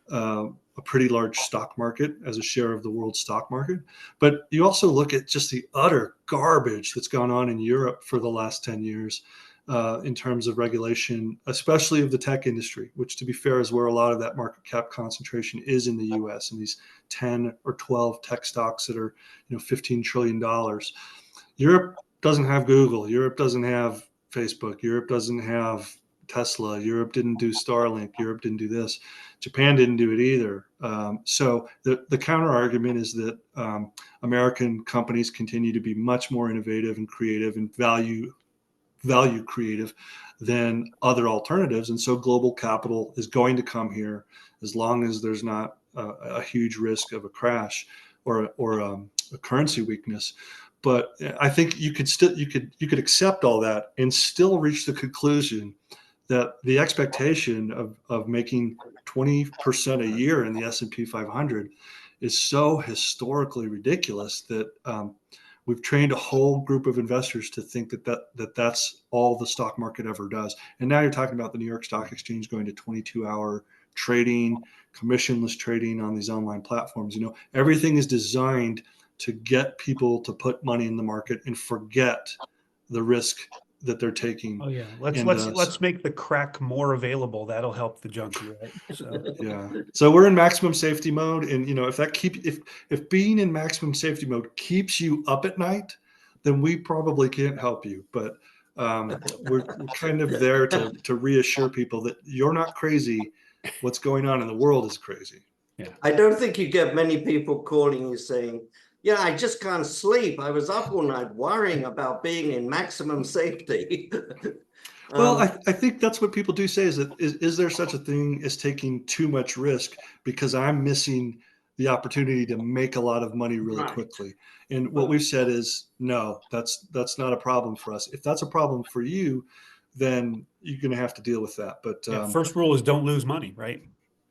a pretty large stock market as a share of the world stock market. But you also look at just the utter garbage that's gone on in Europe for the last 10 years in terms of regulation, especially of the tech industry, which, to be fair, is where a lot of that market cap concentration is in the U.S. and these 10 or 12 tech stocks that are, $15 trillion. Europe doesn't have Google. Europe doesn't have Facebook. Europe doesn't have Tesla. Europe didn't do Starlink. Europe didn't do this. Japan didn't do it either. So the counter argument is that American companies continue to be much more innovative and creative and value creative than other alternatives. And so global capital is going to come here as long as there's not a huge risk of a crash or a currency weakness. But I think you could accept all that and still reach the conclusion that the expectation of making 20% a year in the S&P 500 is so historically ridiculous that we've trained a whole group of investors to think that's all the stock market ever does. And now you're talking about the New York Stock Exchange going to 22-hour trading, commissionless trading on these online platforms. Everything is designed to get people to put money in the market and forget the risk that they're taking. Oh yeah, let's make the crack more available. That'll help the junkie, right? So yeah. So we're in maximum safety mode, and if being in maximum safety mode keeps you up at night, then we probably can't help you. But we're kind of there to reassure people that you're not crazy. What's going on in the world is crazy. yeah. I don't think you get many people calling you saying, yeah, I just can't sleep. I was up all night worrying about being in maximum safety. Well, I think that's what people do say is there such a thing as taking too much risk because I'm missing the opportunity to make a lot of money really quickly. And what we've said is, no, that's not a problem for us. If that's a problem for you, then you're going to have to deal with that. But First rule is don't lose money, right?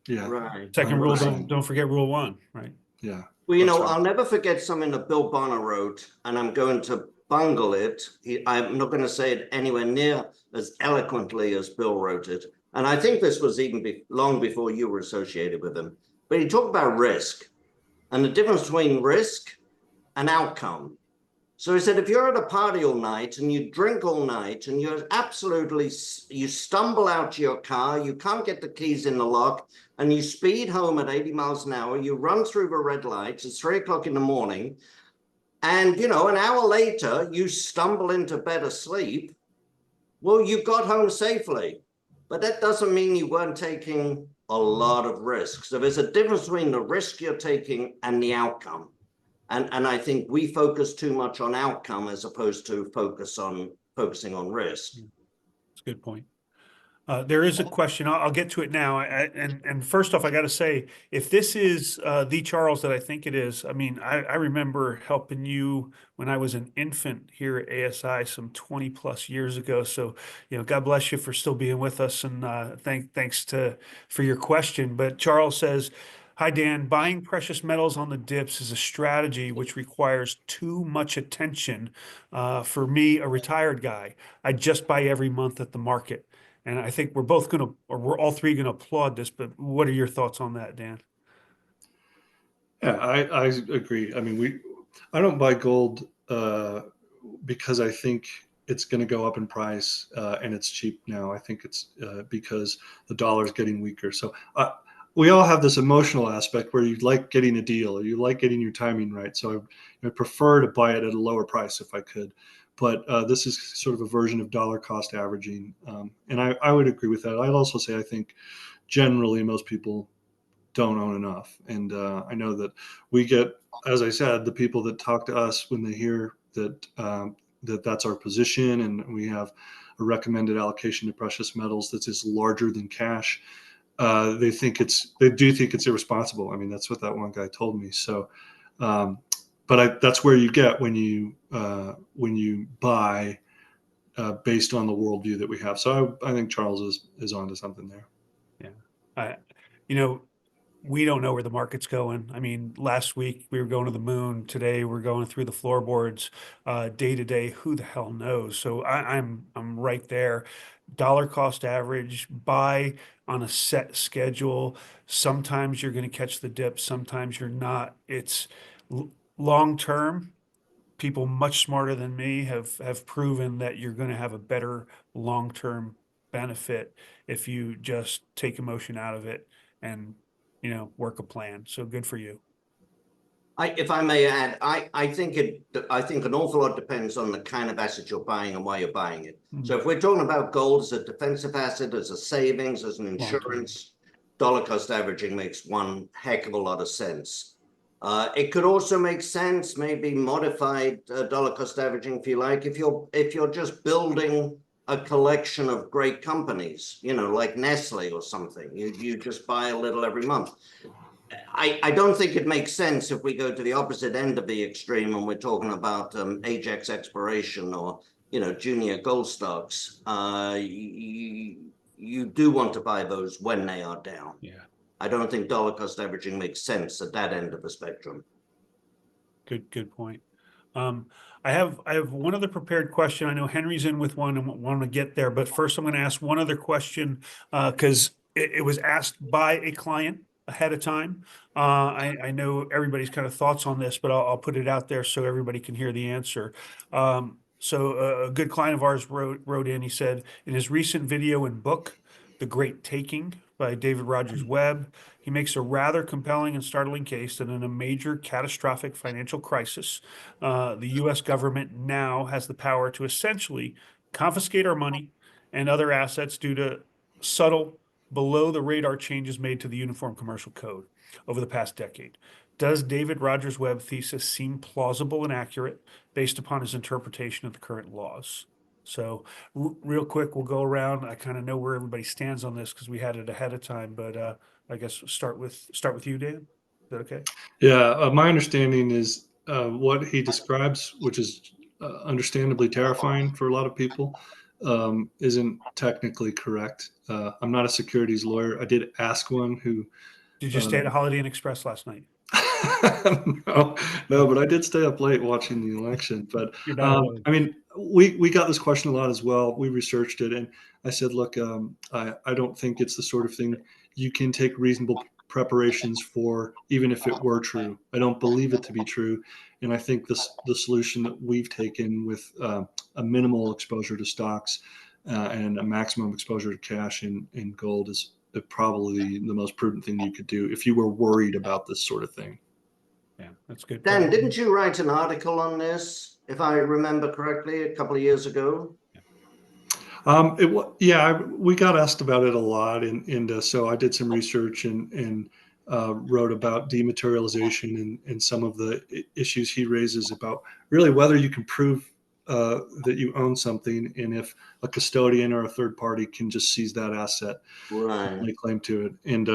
Yeah. Right. Second rule, 100%. don't forget rule 1, right? Yeah. Well, I'll never forget something that Bill Bonner wrote, and I'm going to bungle it. I'm not going to say it anywhere near as eloquently as Bill wrote it. And I think this was even long before you were associated with him. But he talked about risk and the difference between risk and outcome. So he said, if you're at a party all night and you drink all night and you stumble out to your car, you can't get the keys in the lock, and you speed home at 80 miles an hour, you run through the red lights, it's 3 o'clock in the morning, and, an hour later, you stumble into bed asleep, well, you got home safely. But that doesn't mean you weren't taking a lot of risks. So there's a difference between the risk you're taking and the outcome. And I think we focus too much on outcome as opposed to focusing on risk. That's a good point. There is a question. I'll get to it now. And first off, I got to say, if this is the Charles that I think it is, I mean, I remember helping you when I was an infant here at ASI some 20 plus years ago. So, God bless you for still being with us, and thanks for your question. But Charles says, "Hi Dan, buying precious metals on the dips is a strategy which requires too much attention. For me, a retired guy, I just buy every month at the market." And I think we're all three going to applaud this, but what are your thoughts on that, Dan? Yeah, I agree. I mean, I don't buy gold because I think it's going to go up in price and it's cheap now. I think it's because the dollar is getting weaker. So we all have this emotional aspect where you like getting a deal or you like getting your timing right. So I prefer to buy it at a lower price if I could. But this is sort of a version of dollar cost averaging. And I would agree with that. I'd also say I think generally most people don't own enough. And I know that we get, as I said, the people that talk to us when they hear that that's our position and we have a recommended allocation to precious metals that's just larger than cash. They do think it's irresponsible. I mean, that's what that one guy told me. So, but that's where you get when you buy based on the worldview that we have. So I think Charles is onto something there. Yeah, we don't know where the market's going. I mean, last week we were going to the moon. Today we're going through the floorboards. Day to day, who the hell knows? So I'm right there. Dollar cost average, buy on a set schedule. Sometimes you're going to catch the dip. Sometimes you're not. It's long term. People much smarter than me have proven that you're going to have a better long term benefit if you just take emotion out of it and work a plan. So good for you. If I may add, I think an awful lot depends on the kind of asset you're buying and why you're buying it. So if we're talking about gold as a defensive asset, as a savings, as an insurance, dollar cost averaging makes one heck of a lot of sense. It could also make sense, maybe modified dollar cost averaging, if you like, if you're just building a collection of great companies, like Nestle or something. You just buy a little every month. I don't think it makes sense if we go to the opposite end of the extreme and we're talking about Ajax exploration or junior gold stocks. You do want to buy those when they are down. Yeah. I don't think dollar cost averaging makes sense at that end of the spectrum. Good point. I have one other prepared question. I know Henry's in with one and want to get there, but first I'm going to ask one other question because it was asked by a client ahead of time. I know everybody's kind of thoughts on this, but I'll put it out there so everybody can hear the answer. So a good client of ours wrote in. He said in his recent video and book, The Great Taking by David Rogers Webb, he makes a rather compelling and startling case that in a major catastrophic financial crisis, the US government now has the power to essentially confiscate our money and other assets due to subtle, below the radar changes made to the Uniform Commercial Code over the past decade. Does David Rogers Webb thesis seem plausible and accurate based upon his interpretation of the current laws? So real quick, we'll go around. I kind of know where everybody stands on this because we had it ahead of time, but I guess we'll start with you, Dan. Is that okay? Yeah, my understanding is what he describes, which is understandably terrifying for a lot of people, isn't technically correct. I'm not a securities lawyer. I did ask one who. Did you stay at a Holiday Inn Express last night? No, but I did stay up late watching the election. But You're not alone. I mean, we got this question a lot as well. We researched it, and I said, look, I don't think it's the sort of thing you can take reasonable preparations for, even if it were true. I don't believe it to be true, and I think the solution that we've taken with a minimal exposure to stocks and a maximum exposure to cash and gold is probably the most prudent thing you could do if you were worried about this sort of thing. Yeah, that's good. Dan, didn't you write an article on this, if I remember correctly, a couple of years ago? We got asked about it a lot, and so I did some research and wrote about dematerialization and some of the issues he raises about really whether you can prove that you own something, and if a custodian or a third party can just seize that asset, Right. lay claim to it. And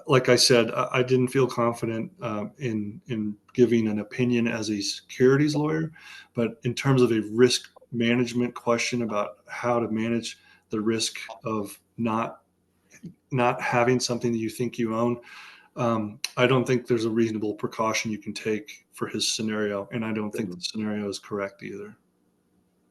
like I said, I didn't feel confident in giving an opinion as a securities lawyer, but in terms of a risk management question about how to manage the risk of not having something that you think you own, I don't think there's a reasonable precaution you can take for his scenario, and I don't think the scenario is correct either.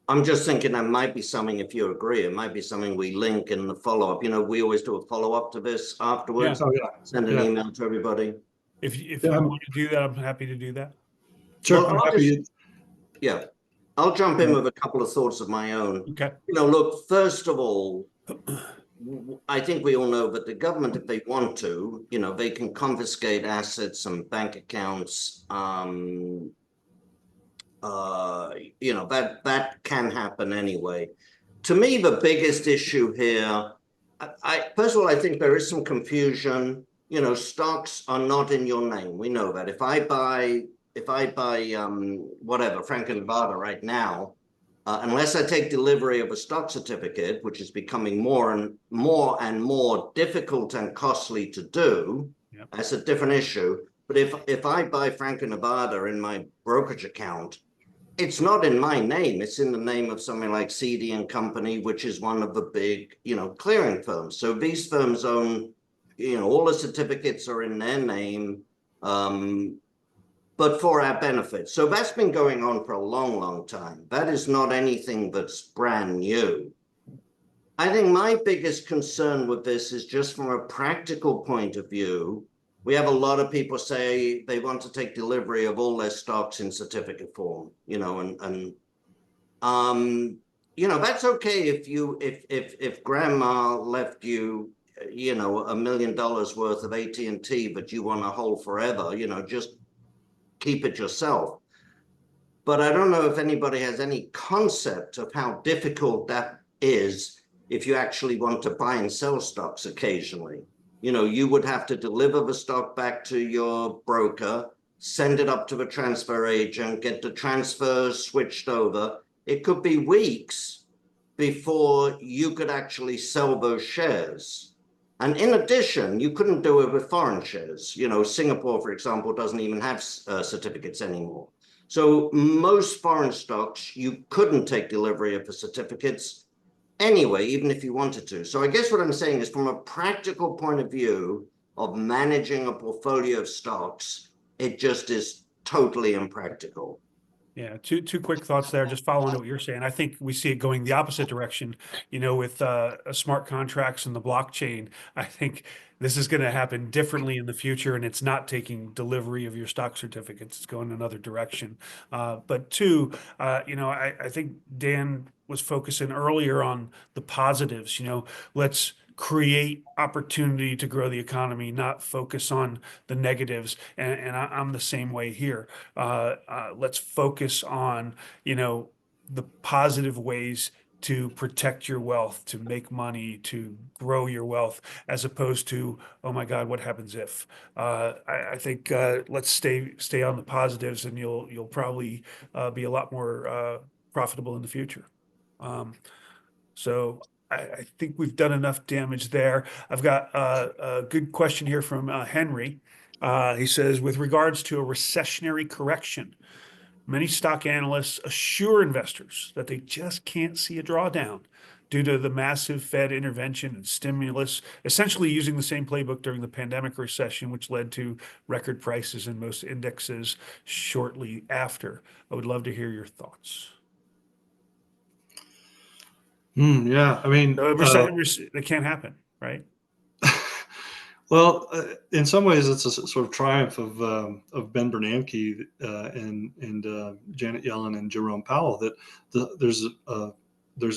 I'm just thinking that might be something, if you agree, it might be something we link in the follow-up. You know, we always do a follow-up to this afterwards. Oh, yeah. Send an email to everybody. If you want to do that, I'm happy to do that. Sure, Well, I'm happy. I'll jump in with a couple of thoughts of my own. Okay. You know, look, first of all, I think we all know that the government, if they want to, you know, they can confiscate assets and bank accounts. You know, that can happen anyway. To me, the biggest issue here, first of all, I think there is some confusion. You know, stocks are not in your name. We know that. If I buy whatever, Franken-Nevada right now, unless I take delivery of a stock certificate, which is becoming more and more difficult and costly to do, that's a different issue. But if I buy Franken-Nevada in my brokerage account, it's not in my name. It's in the name of something like CD and Company, which is one of the big, you know, clearing firms. So these firms own, you know, all the certificates are in their name, but for our benefit. So that's been going on for a long, long time. That is not anything that's brand new. I think my biggest concern with this is just from a practical point of view. We have a lot of people say they want to take delivery of all their stocks in certificate form, you know, and you know, that's okay if grandma left you, you know, $1 million worth of AT&T, but you want to hold forever, you know, just keep it yourself. But I don't know if anybody has any concept of how difficult that is if you actually want to buy and sell stocks occasionally. You know, you would have to deliver the stock back to your broker, send it up to the transfer agent, get the transfer switched over. It could be weeks before you could actually sell those shares. And in addition, you couldn't do it with foreign shares. You know, Singapore, for example, doesn't even have certificates anymore. So most foreign stocks, you couldn't take delivery of the certificates anyway, even if you wanted to. So I guess what I'm saying is, from a practical point of view of managing a portfolio of stocks, it just is totally impractical. Yeah, two quick thoughts there, just following what you're saying. I think we see it going the opposite direction, with smart contracts and the blockchain. I think this is going to happen differently in the future, and it's not taking delivery of your stock certificates. It's going another direction. But two, I think Dan was focusing earlier on the positives. Let's create opportunity to grow the economy, not focus on the negatives. And I'm the same way here. Let's focus on, the positive ways to protect your wealth, to make money, to grow your wealth, as opposed to, oh my God, what happens if? I think let's stay on the positives, and you'll probably be a lot more profitable in the future. So I think we've done enough damage there. I've got a good question here from Henry. He says, with regards to a recessionary correction, many stock analysts assure investors that they just can't see a drawdown due to the massive Fed intervention and stimulus, essentially using the same playbook during the pandemic recession, which led to record prices in most indexes shortly after. I would love to hear your thoughts. Yeah, I mean, It can't happen, right? well, in some ways, it's a sort of triumph of Ben Bernanke and Janet Yellen and Jerome Powell that there's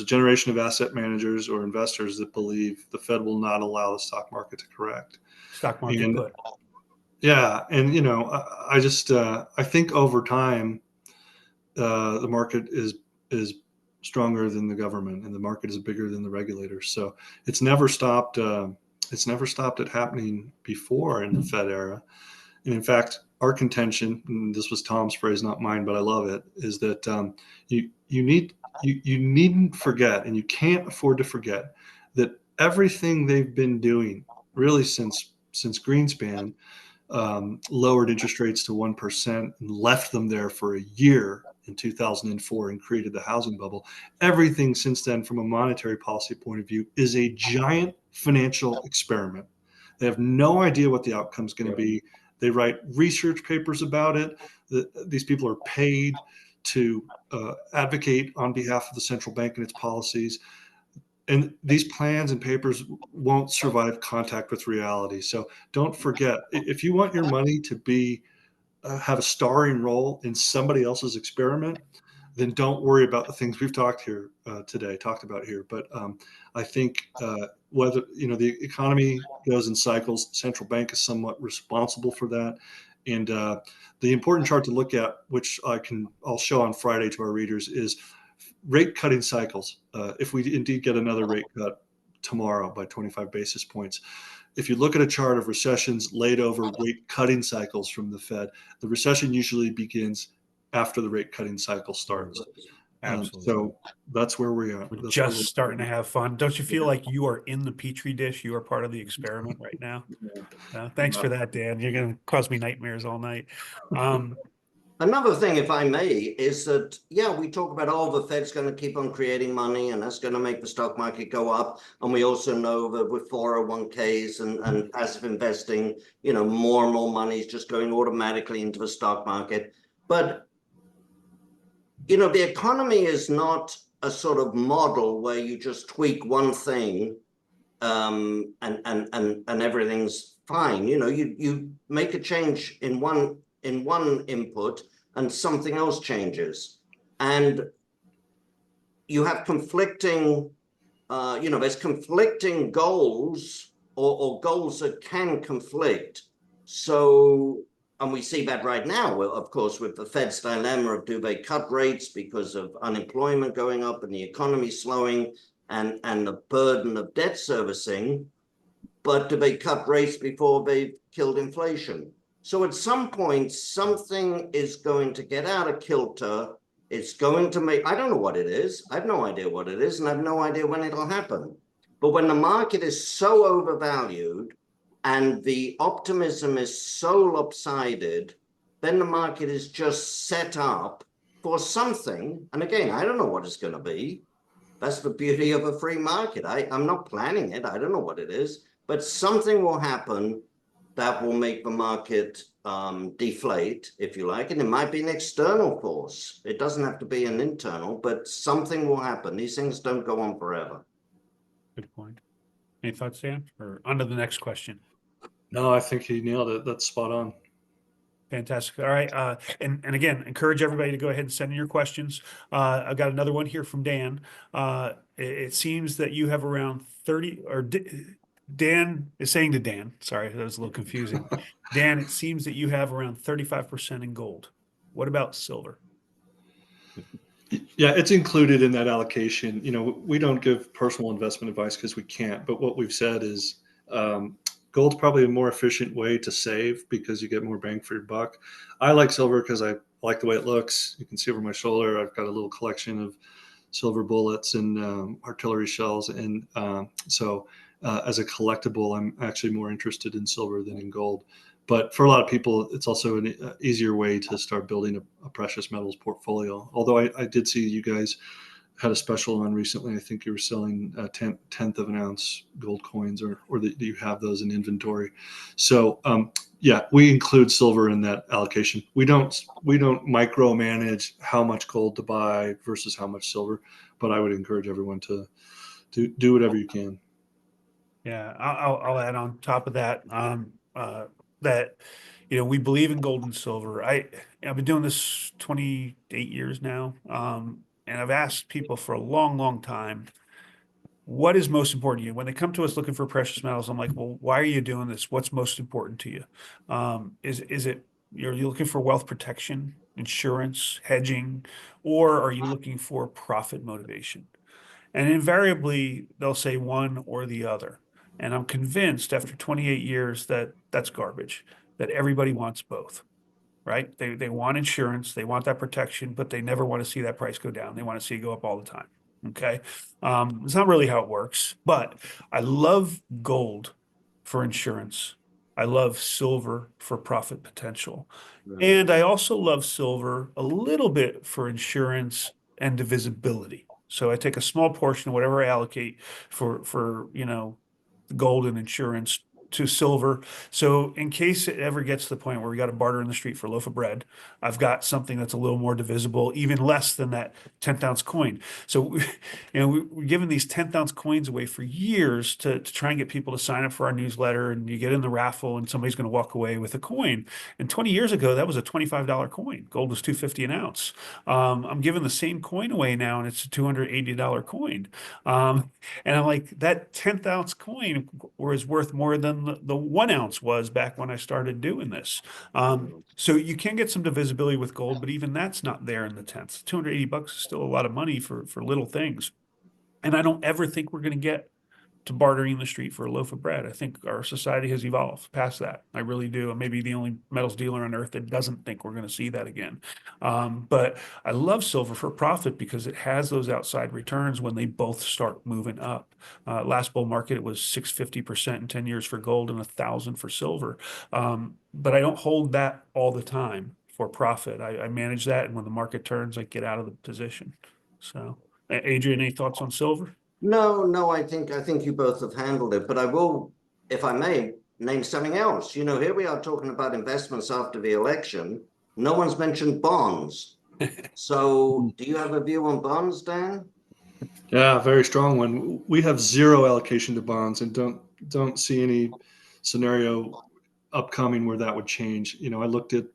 a generation of asset managers or investors that believe the Fed will not allow the stock market to correct. Stock market And put. yeah, and I think over time, the market is stronger than the government, and the market is bigger than the regulators. So it's never stopped. It's never stopped it happening before in the Fed era. And in fact, our contention, and this was Tom's phrase, not mine, but I love it, is that you needn't forget, and you can't afford to forget, that everything they've been doing really since Greenspan lowered interest rates to 1% and left them there for a year in 2004 and created the housing bubble. Everything since then, from a monetary policy point of view, is a giant financial experiment. They have no idea what the outcome is going to be. They write research papers about it. These people are paid to advocate on behalf of the central bank and its policies. And these plans and papers won't survive contact with reality. So don't forget, if you want your money to be have a starring role in somebody else's experiment, then don't worry about the things we've talked about here. But I think whether the economy goes in cycles, central bank is somewhat responsible for that. And the important chart to look at, which I'll show on Friday to our readers, is rate cutting cycles. If we indeed get another rate cut tomorrow by 25 basis points, if you look at a chart of recessions laid over rate cutting cycles from the Fed, the recession usually begins after the rate cutting cycle starts. Absolutely. So that's where we are. We're just starting to have fun. Don't you feel like you are in the petri dish? You are part of the experiment right now. Thanks for that, Dan. You're going to cause me nightmares all night. Another thing, if I may, is that, we talk about, the Fed's going to keep on creating money and that's going to make the stock market go up. And we also know that with 401ks and passive investing, more and more money is just going automatically into the stock market. But, the economy is not a sort of model where you just tweak one thing and everything's fine. You make a change in one input and something else changes, and you have conflicting there's conflicting goals or goals that can conflict. So, and we see that right now, of course, with the Fed's dilemma of, do they cut rates because of unemployment going up and the economy slowing and the burden of debt servicing, but do they cut rates before they've killed inflation? So at some point, something is going to get out of kilter. It's going to make, I don't know what it is. I have no idea what it is, and I have no idea when it'll happen. But when the market is so overvalued and the optimism is so lopsided, then the market is just set up for something. And again, I don't know what it's going to be. That's the beauty of a free market. I'm not planning it. I don't know what it is, but something will happen that will make the market deflate, if you like, and it might be an external force. It doesn't have to be an internal, but something will happen. These things don't go on forever. Good point. Any thoughts, Dan? Or on to the next question? No, I think he nailed it. That's spot on. Fantastic. All right. And again, encourage everybody to go ahead and send in your questions. I've got another one here from Dan. It seems that you have around 30, or Dan is saying to Dan, sorry, that was a little confusing. Dan, it seems that you have around 35% in gold. What about silver? Yeah, it's included in that allocation. We don't give personal investment advice because we can't. But what we've said is gold's probably a more efficient way to save because you get more bang for your buck. I like silver because I like the way it looks. You can see over my shoulder, I've got a little collection of silver bullets and artillery shells. And so as a collectible, I'm actually more interested in silver than in gold. But for a lot of people, it's also an easier way to start building a precious metals portfolio. Although I did see you guys had a special on recently. I think you were selling a tenth of an ounce gold coins, or that you have those in inventory. So yeah, we include silver in that allocation. We don't micromanage how much gold to buy versus how much silver, but I would encourage everyone to do whatever you can. Yeah, I'll add on top of that that we believe in gold and silver. I've been doing this 28 years now, and I've asked people for a long, long time, what is most important to you? When they come to us looking for precious metals, I'm like, well, why are you doing this? What's most important to you? Is it you're looking for wealth protection, insurance, hedging, or are you looking for profit motivation? And invariably, they'll say one or the other. And I'm convinced after 28 years that that's garbage, that everybody wants both, right? They want insurance, they want that protection, but they never want to see that price go down. They want to see it go up all the time. Okay. It's not really how it works, but I love gold for insurance. I love silver for profit potential. And I also love silver a little bit for insurance and divisibility. So I take a small portion of whatever I allocate for gold and insurance to silver. So in case it ever gets to the point where we got to barter in the street for a loaf of bread, I've got something that's a little more divisible, even less than that 10th ounce coin. So, we're giving these 10th ounce coins away for years to try and get people to sign up for our newsletter, and you get in the raffle and somebody's going to walk away with a coin. And 20 years ago, that was a $25 coin. Gold was $2.50 an ounce. I'm giving the same coin away now, and it's a $280 coin. And I'm like, that 10th ounce coin was worth more than the 1 ounce was back when I started doing this. So you can get some divisibility with gold, but even that's not there in the 10th. $280 is still a lot of money for little things. And I don't ever think we're going to get to bartering in the street for a loaf of bread. I think our society has evolved past that. I really do. I may be the only metals dealer on earth that doesn't think we're going to see that again. But I love silver for profit because it has those outside returns when they both start moving up. Last bull market, it was 650% in 10 years for gold and 1,000 for silver. But I don't hold that all the time for profit. I manage that, and when the market turns, I get out of the position. So, Adrian, any thoughts on silver? No, I think you both have handled it, but I will, if I may, name something else. Here we are talking about investments after the election. No one's mentioned bonds. So do you have a view on bonds, Dan? Yeah, very strong one. We have zero allocation to bonds and don't see any scenario upcoming where that would change. I looked at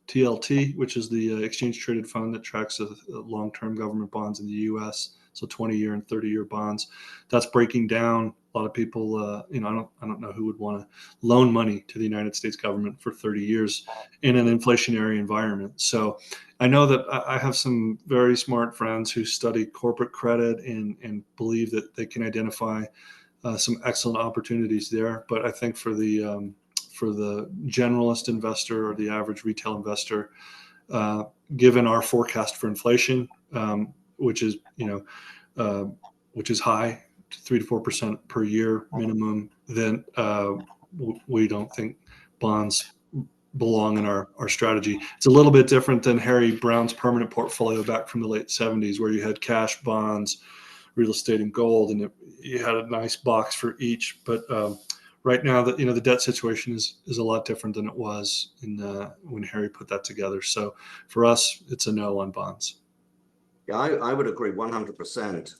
TLT, which is the exchange traded fund that tracks long-term government bonds in the U.S. So 20-year and 30-year bonds. That's breaking down. A lot of people, I don't know who would want to loan money to the United States government for 30 years in an inflationary environment. So I know that I have some very smart friends who study corporate credit and believe that they can identify some excellent opportunities there. But I think for the generalist investor or the average retail investor, given our forecast for inflation, which is high, 3 to 4% per year minimum, then we don't think bonds belong in our strategy. It's a little bit different than Harry Brown's permanent portfolio back from the late 70s, where you had cash, bonds, real estate, and gold, and you had a nice box for each. But right now, the debt situation is a lot different than it was when Harry put that together. So for us, it's a no on bonds. Yeah, I would agree 100%.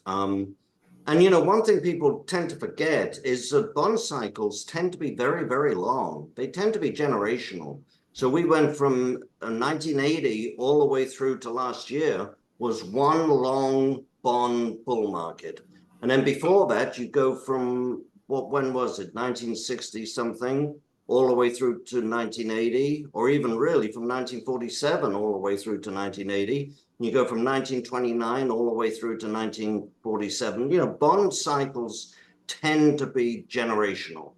And one thing people tend to forget is that bond cycles tend to be very, very long. They tend to be generational. So we went from 1980 all the way through to last year was one long bond bull market. And then before that, you go from when was it? 1960 something all the way through to 1980, or even really from 1947 all the way through to 1980. You go from 1929 all the way through to 1947. Bond cycles tend to be generational.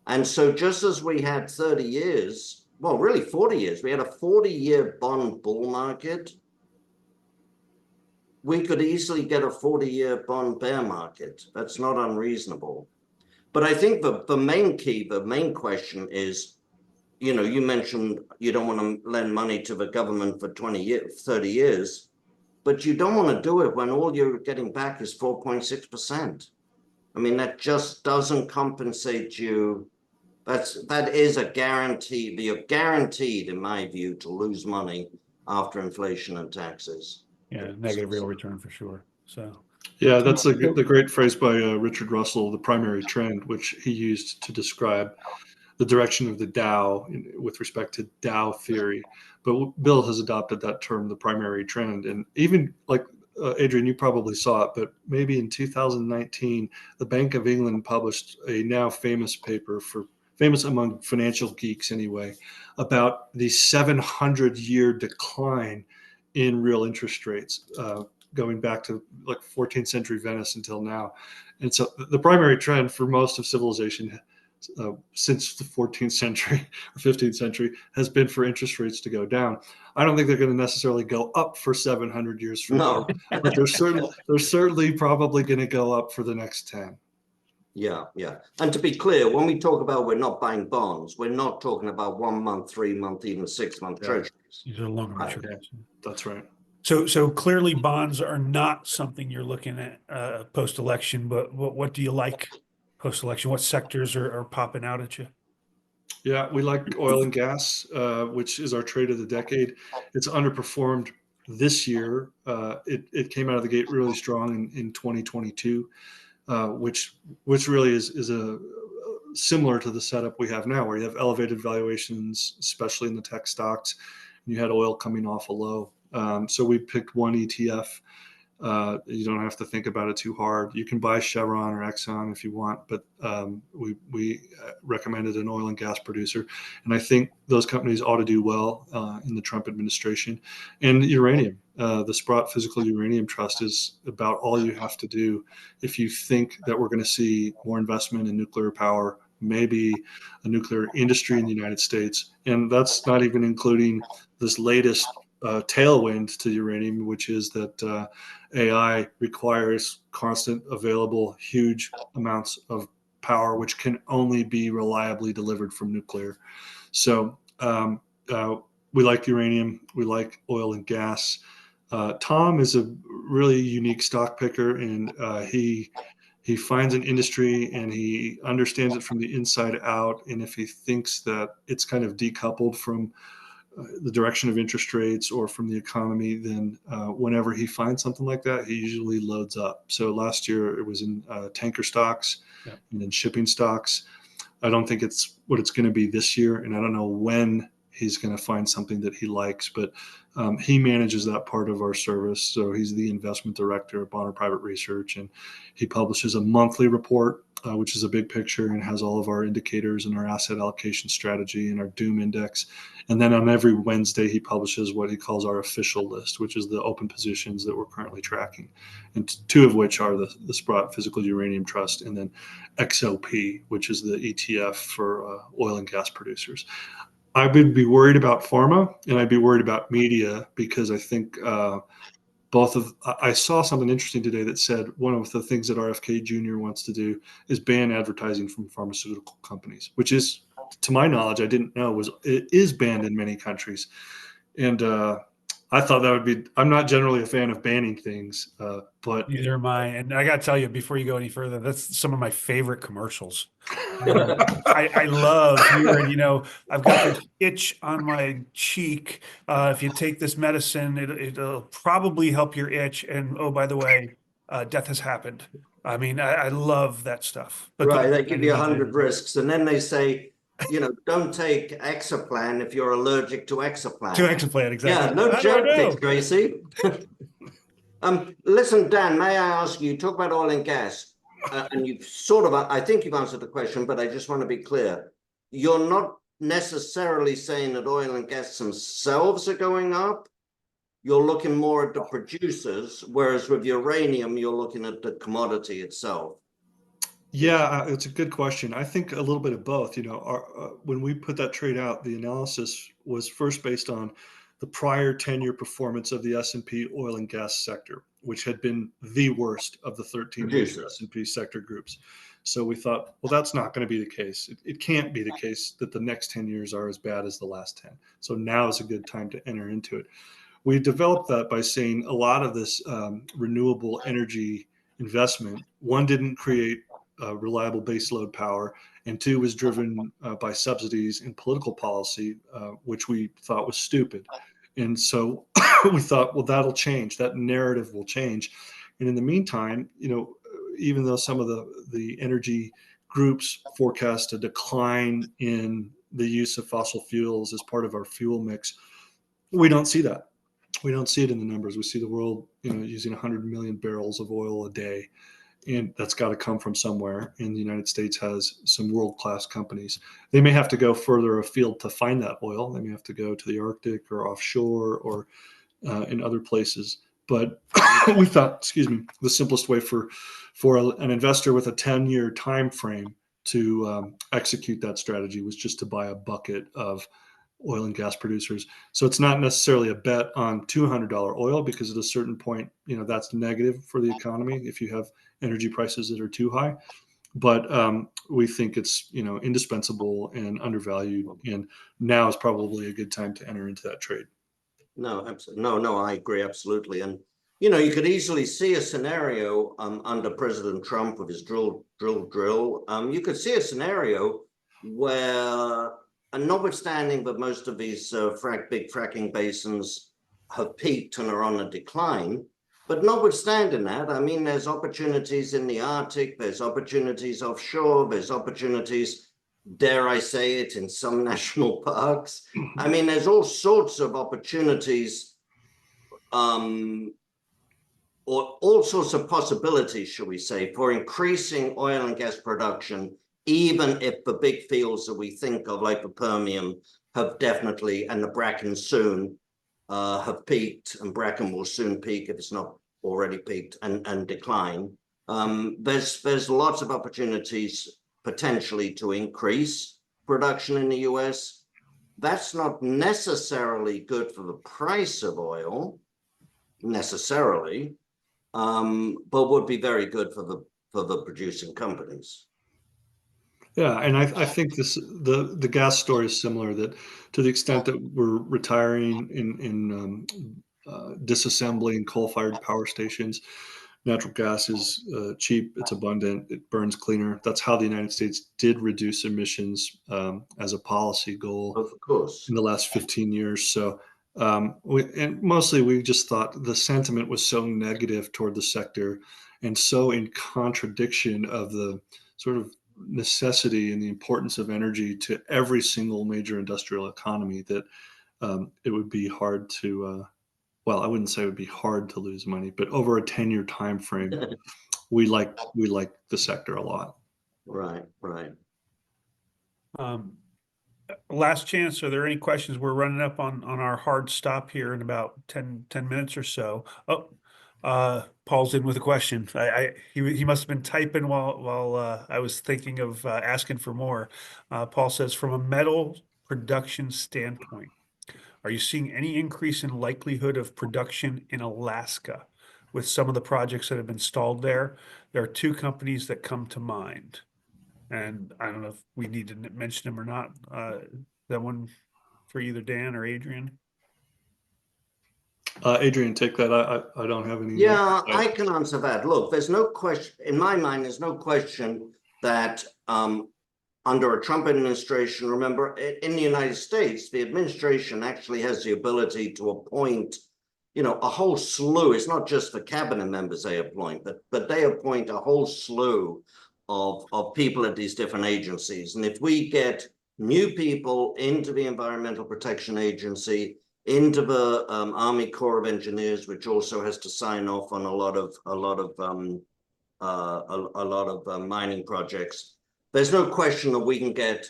And so just as we had 30 years, well, really 40 years, we had a 40-year bond bull market, we could easily get a 40-year bond bear market. That's not unreasonable. But I think the main key, the main question is, you mentioned you don't want to lend money to the government for 20 years, 30 years, but you don't want to do it when all you're getting back is 4.6%. I mean, that just doesn't compensate you. That is a guarantee. You're guaranteed, in my view, to lose money after inflation and taxes. Yeah, negative real return for sure. So yeah, that's the great phrase by Richard Russell, the primary trend, which he used to describe the direction of the Dow with respect to Dow theory. But Bill has adopted that term, the primary trend. And even like Adrian, you probably saw it, but maybe in 2019, the Bank of England published a now famous paper, famous among financial geeks anyway, about the 700-year decline in real interest rates, going back to like 14th century Venice until now. And so the primary trend for most of civilization since the 14th century or 15th century has been for interest rates to go down. I don't think they're going to necessarily go up for 700 years from now, but they're certainly probably going to go up for the next 10. Yeah. And to be clear, when we talk about we're not buying bonds, we're not talking about 1 month, 3 month, even 6 month treasuries. These are longer maturities. That's right. So clearly bonds are not something you're looking at post-election, but what do you like post-election? What sectors are popping out at you? Yeah, we like oil and gas, which is our trade of the decade. It's underperformed this year. It came out of the gate really strong in 2022, which really is a similar to the setup we have now, where you have elevated valuations, especially in the tech stocks, and you had oil coming off a low. So we picked one ETF. You don't have to think about it too hard. You can buy Chevron or Exxon if you want, but we recommended an oil and gas producer. And I think those companies ought to do well in the Trump administration. And uranium, the Sprott Physical Uranium Trust is about all you have to do if you think that we're going to see more investment in nuclear power, maybe a nuclear industry in the United States. And that's not even including this latest tailwind to uranium, which is that AI requires constant, available, huge amounts of power, which can only be reliably delivered from nuclear. So we like uranium, we like oil and gas. Tom is a really unique stock picker, and he finds an industry and he understands it from the inside out. And if he thinks that it's kind of decoupled from the direction of interest rates or from the economy, then whenever he finds something like that, he usually loads up. So last year it was in tanker stocks and in shipping stocks. I don't think it's what it's going to be this year, and I don't know when he's going to find something that he likes, but he manages that part of our service. So he's the investment director at Bonner Private Research, and he publishes a monthly report, which is a big picture and has all of our indicators and our asset allocation strategy and our Doom index. And then on every Wednesday, he publishes what he calls our official list, which is the open positions that we're currently tracking. And two of which are the Sprott Physical Uranium Trust and then XOP, which is the ETF for oil and gas producers. I would be worried about pharma and I'd be worried about media, because I think I saw something interesting today that said one of the things that RFK Jr. wants to do is ban advertising from pharmaceutical companies, which is, to my knowledge, I didn't know it is banned in many countries. And I thought that would be, I'm not generally a fan of banning things, but neither am I. And I got to tell you, before you go any further, that's some of my favorite commercials. I love hearing, I've got this itch on my cheek. If you take this medicine, it'll probably help your itch. And oh, by the way, death has happened. I mean, I love that stuff. But Right, they give you 100 risks, and then they say, don't take Exaplan if you're allergic to Exaplan. To Exaplan, exactly. Yeah, no How do I joke, know? Dick Tracy. Listen, Dan, may I ask you, talk about oil and gas, and you've sort of, I think you've answered the question, but I just want to be clear. You're not necessarily saying that oil and gas themselves are going up. You're looking more at the producers, whereas with uranium, you're looking at the commodity itself. Yeah, it's a good question. I think a little bit of both. When we put that trade out, the analysis was first based on the prior 10-year performance of the S&P oil and gas sector, which had been the worst of the 13 major S&P sector groups. So we thought, well, that's not going to be the case. It can't be the case that the next 10 years are as bad as the last 10. So now is a good time to enter into it. We developed that by saying a lot of this renewable energy investment, one, didn't create reliable baseload power, and two, was driven by subsidies and political policy, which we thought was stupid. And so we thought, well, that'll change. That narrative will change. And in the meantime, even though some of the energy groups forecast a decline in the use of fossil fuels as part of our fuel mix, we don't see that. We don't see it in the numbers. We see the world, using 100 million barrels of oil a day. And that's got to come from somewhere. And the United States has some world-class companies. They may have to go further afield to find that oil. They may have to go to the Arctic or offshore or in other places. But we thought, the simplest way for an investor with a 10-year time frame to execute that strategy was just to buy a bucket of oil and gas producers. So it's not necessarily a bet on $200 oil, because at a certain point, that's negative for the economy if you have energy prices that are too high. But we think it's indispensable and undervalued, and now is probably a good time to enter into that trade. No, absolutely. No, I agree absolutely. And you could easily see a scenario under President Trump with his drill. You could see a scenario where, and notwithstanding that most of these big fracking basins have peaked and are on a decline, but notwithstanding that, I mean, there's opportunities in the Arctic, there's opportunities offshore, there's opportunities, dare I say it, in some national parks. I mean, there's all sorts of opportunities, or all sorts of possibilities, shall we say, for increasing oil and gas production, even if the big fields that we think of, like the Permian, have definitely, and the Bracken soon, have peaked, and Bracken will soon peak if it's not already peaked, and decline. There's lots of opportunities potentially to increase production in the US. That's not necessarily good for the price of oil, necessarily, but would be very good for the producing companies. Yeah, and I think the gas story is similar, that to the extent that we're retiring in disassembling coal-fired power stations, natural gas is cheap, it's abundant, it burns cleaner. That's how the United States did reduce emissions as a policy goal, Of course, in the last 15 years. So we just thought the sentiment was so negative toward the sector, and so in contradiction of the sort of necessity and the importance of energy to every single major industrial economy, that it would be hard to well, I wouldn't say it would be hard to lose money, but over a 10-year time frame, we like the sector a lot. right. Last chance. Are there any questions? We're running up on our hard stop here in about 10 minutes or so. Oh, Paul's in with a question. He must have been typing while I was thinking of asking for more. Paul says, from a metal production standpoint, are you seeing any increase in likelihood of production in Alaska with some of the projects that have been stalled there? There are two companies that come to mind, and I don't know if we need to mention them or not. That one for either Dan or Adrian. Adrian, take that. I don't have any. Yeah, I can answer that. Look, there's no question, in my mind, there's no question that under a Trump administration, remember, in the United States, the administration actually has the ability to appoint, a whole slew. It's not just the cabinet members they appoint, but they appoint a whole slew of people at these different agencies. And if we get new people into the Environmental Protection Agency, into the Army Corps of Engineers, which also has to sign off on a lot of mining projects, there's no question that we can get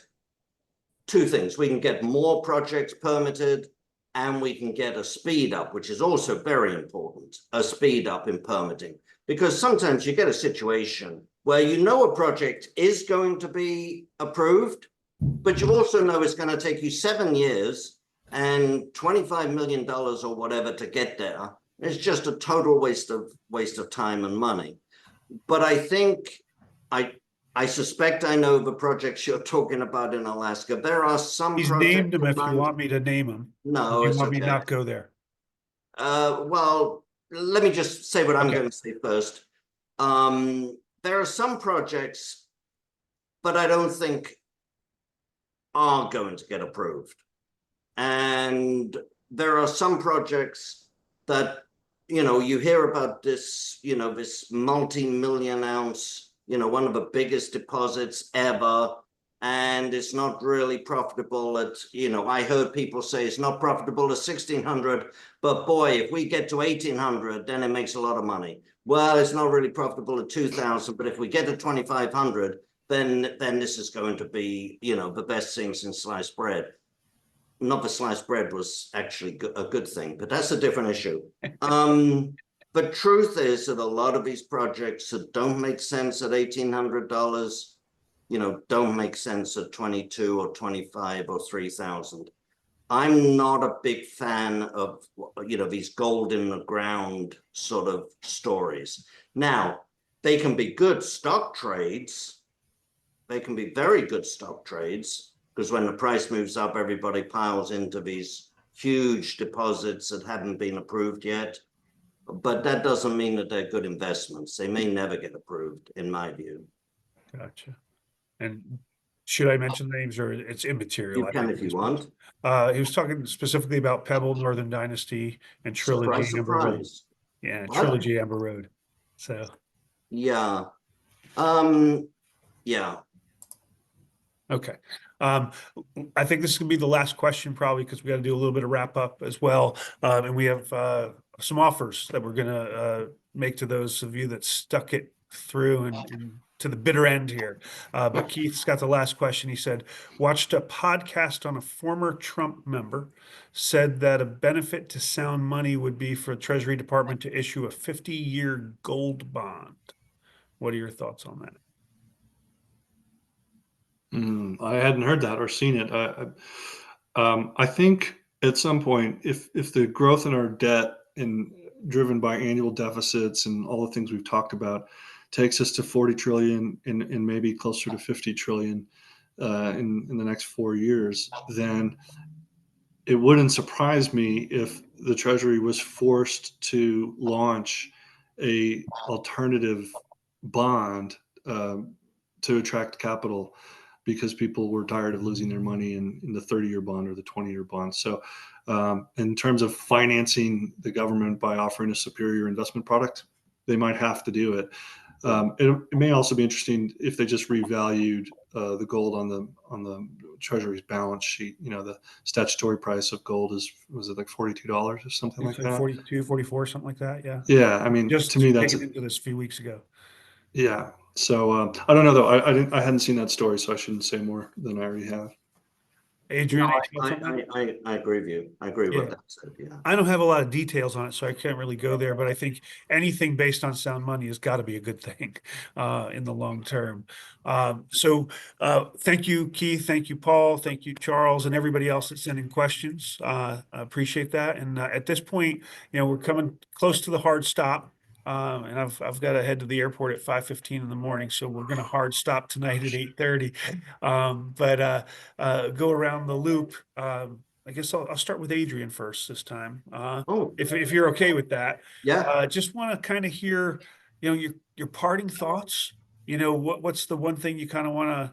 two things. We can get more projects permitted, and we can get a speed up, which is also very important, a speed up in permitting. Because sometimes you get a situation where a project is going to be approved, but you also know it's going to take you 7 years and $25 million or whatever to get there. It's just a total waste of time and money. But I think I suspect I know the projects you're talking about in Alaska. There are some He's projects. named them if you want me to name them. No, you it's want me okay. not go there. Well, let me just say what I'm Okay. going to say first. There are some projects, but I don't think are going to get approved. And there are some projects that, you hear about this, this multi-million ounce, one of the biggest deposits ever, and it's not really profitable at, I heard people say it's not profitable at 1,600, but boy, if we get to 1,800, then it makes a lot of money. Well, it's not really profitable at 2,000, but if we get to 2,500, then this is going to be, the best thing since sliced bread. Not that sliced bread was actually a good thing, but that's a different issue. The truth is that a lot of these projects that don't make sense at $1,800, don't make sense at 22 or 25 or 3,000. I'm not a big fan of, these gold in the ground sort of stories. Now, they can be good stock trades. They can be very good stock trades, because when the price moves up, everybody piles into these huge deposits that haven't been approved yet. But that doesn't mean that they're good investments. They may never get approved, in my view. Gotcha. And should I mention names, or it's immaterial? You can if you want. He was talking specifically about Pebble, Northern Dynasty, and Trilogy, Surprise, Amber Road. surprise. Yeah, What? Trilogy, Amber Road. So Yeah. Yeah. okay. I think this is gonna be the last question, probably, because we got to do a little bit of wrap up as well. And we have some offers that we're gonna make to those of you that stuck it through and to the bitter end here. But Keith's got the last question. He said, watched a podcast on a former Trump member, said that a benefit to Sound Money would be for the Treasury Department to issue a 50-year gold bond. What are your thoughts on that? I hadn't heard that or seen it. I think at some point, if the growth in our debt and driven by annual deficits and all the things we've talked about takes us to 40 trillion and maybe closer to 50 trillion in the next 4 years, then it wouldn't surprise me if the Treasury was forced to launch a alternative bond to attract capital, because people were tired of losing their money in the 30-year bond or the 20-year bond. So in terms of financing the government by offering a superior investment product, they might have to do it. It may also be interesting if they just revalued the gold on the Treasury's balance sheet. The statutory price of gold was it like $42 or something like that? 42, 44, something like that. Yeah. Yeah, I mean, Just to me, that's taken into this a few weeks ago. yeah. So I don't know though. I hadn't seen that story, so I shouldn't say more than I already have. Adrian, No, any thoughts on that? I agree with you. I agree with Yeah. what that said. Yeah. I don't have a lot of details on it, so I can't really go there, but I think anything based on Sound Money has got to be a good thing in the long term. So thank you, Keith. Thank you, Paul. Thank you, Charles, and everybody else that's sending questions. I appreciate that. And at this point, we're coming close to the hard stop. And I've got to head to the airport at 5:15 in the morning, so we're going to hard stop tonight at 8:30. But go around the loop. I guess I'll start with Adrian first this time. Oh, If you're okay with that. yeah. Just want to kind of hear, your parting thoughts. What's the one thing you kind of want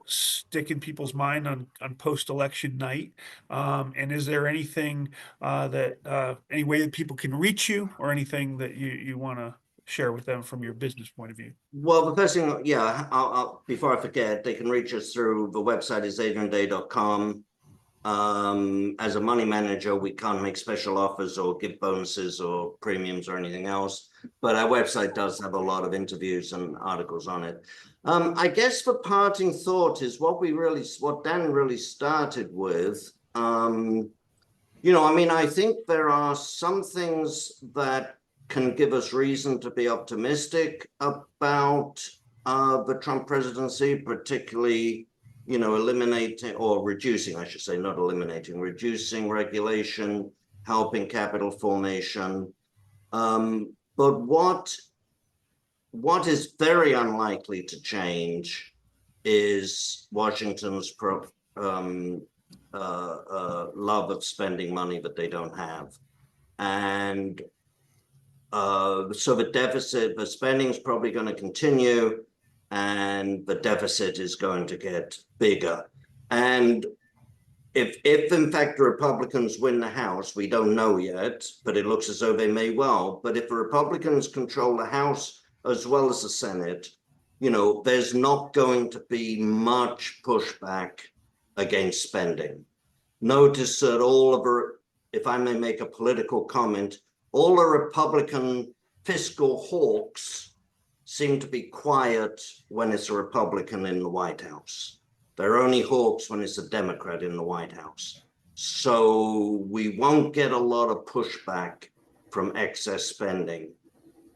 stick in people's mind on post-election night? And is there anything any way that people can reach you, or anything that you want to share with them from your business point of view? Well, the first thing, yeah, before I forget, they can reach us through the website is adrianday.com. As a money manager, we can't make special offers or give bonuses or premiums or anything else, but our website does have a lot of interviews and articles on it. I guess the parting thought is what Dan really started with. I mean, I think there are some things that can give us reason to be optimistic about the Trump presidency, particularly, eliminating or reducing, I should say, not eliminating, reducing regulation, helping capital formation. But what is very unlikely to change is Washington's love of spending money that they don't have. And so the spending is probably going to continue, and the deficit is going to get bigger. And if in fact the Republicans win the House, we don't know yet, but it looks as though they may well. But if the Republicans control the House as well as the Senate, there's not going to be much pushback against spending. Notice that if I may make a political comment, all the Republican fiscal hawks seem to be quiet when it's a Republican in the White House. They're only hawks when it's a Democrat in the White House. So we won't get a lot of pushback from excess spending.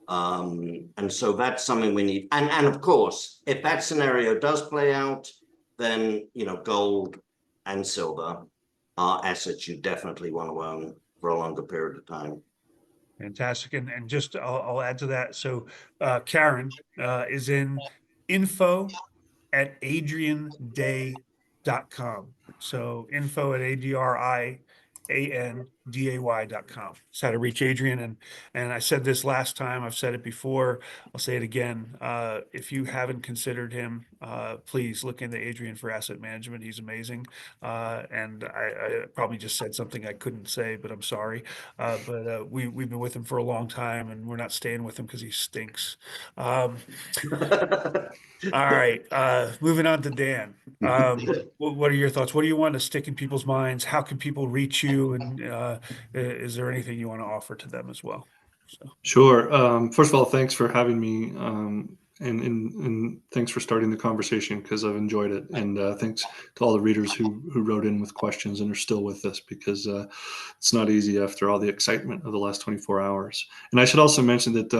And so that's something we need. And of course, if that scenario does play out, then, gold and silver are assets you definitely want to own for a longer period of time. Fantastic. And just I'll add to that. So Karen is in info@adrianday.com. So info@adrianday.com. That's how to reach Adrian. And I said this last time, I've said it before, I'll say it again. If you haven't considered him, please look into Adrian for asset management. He's amazing. And I probably just said something I couldn't say, but I'm sorry. But we've been with him for a long time, and we're not staying with him because he stinks. All right, moving on to Dan. What are your thoughts? What do you want to stick in people's minds? How can people reach you? And is there anything you want to offer to them as well? So. Sure. First of all, thanks for having me, and thanks for starting the conversation, because I've enjoyed it. And thanks to all the readers who wrote in with questions and are still with us, because it's not easy after all the excitement of the last 24 hours. And I should also mention that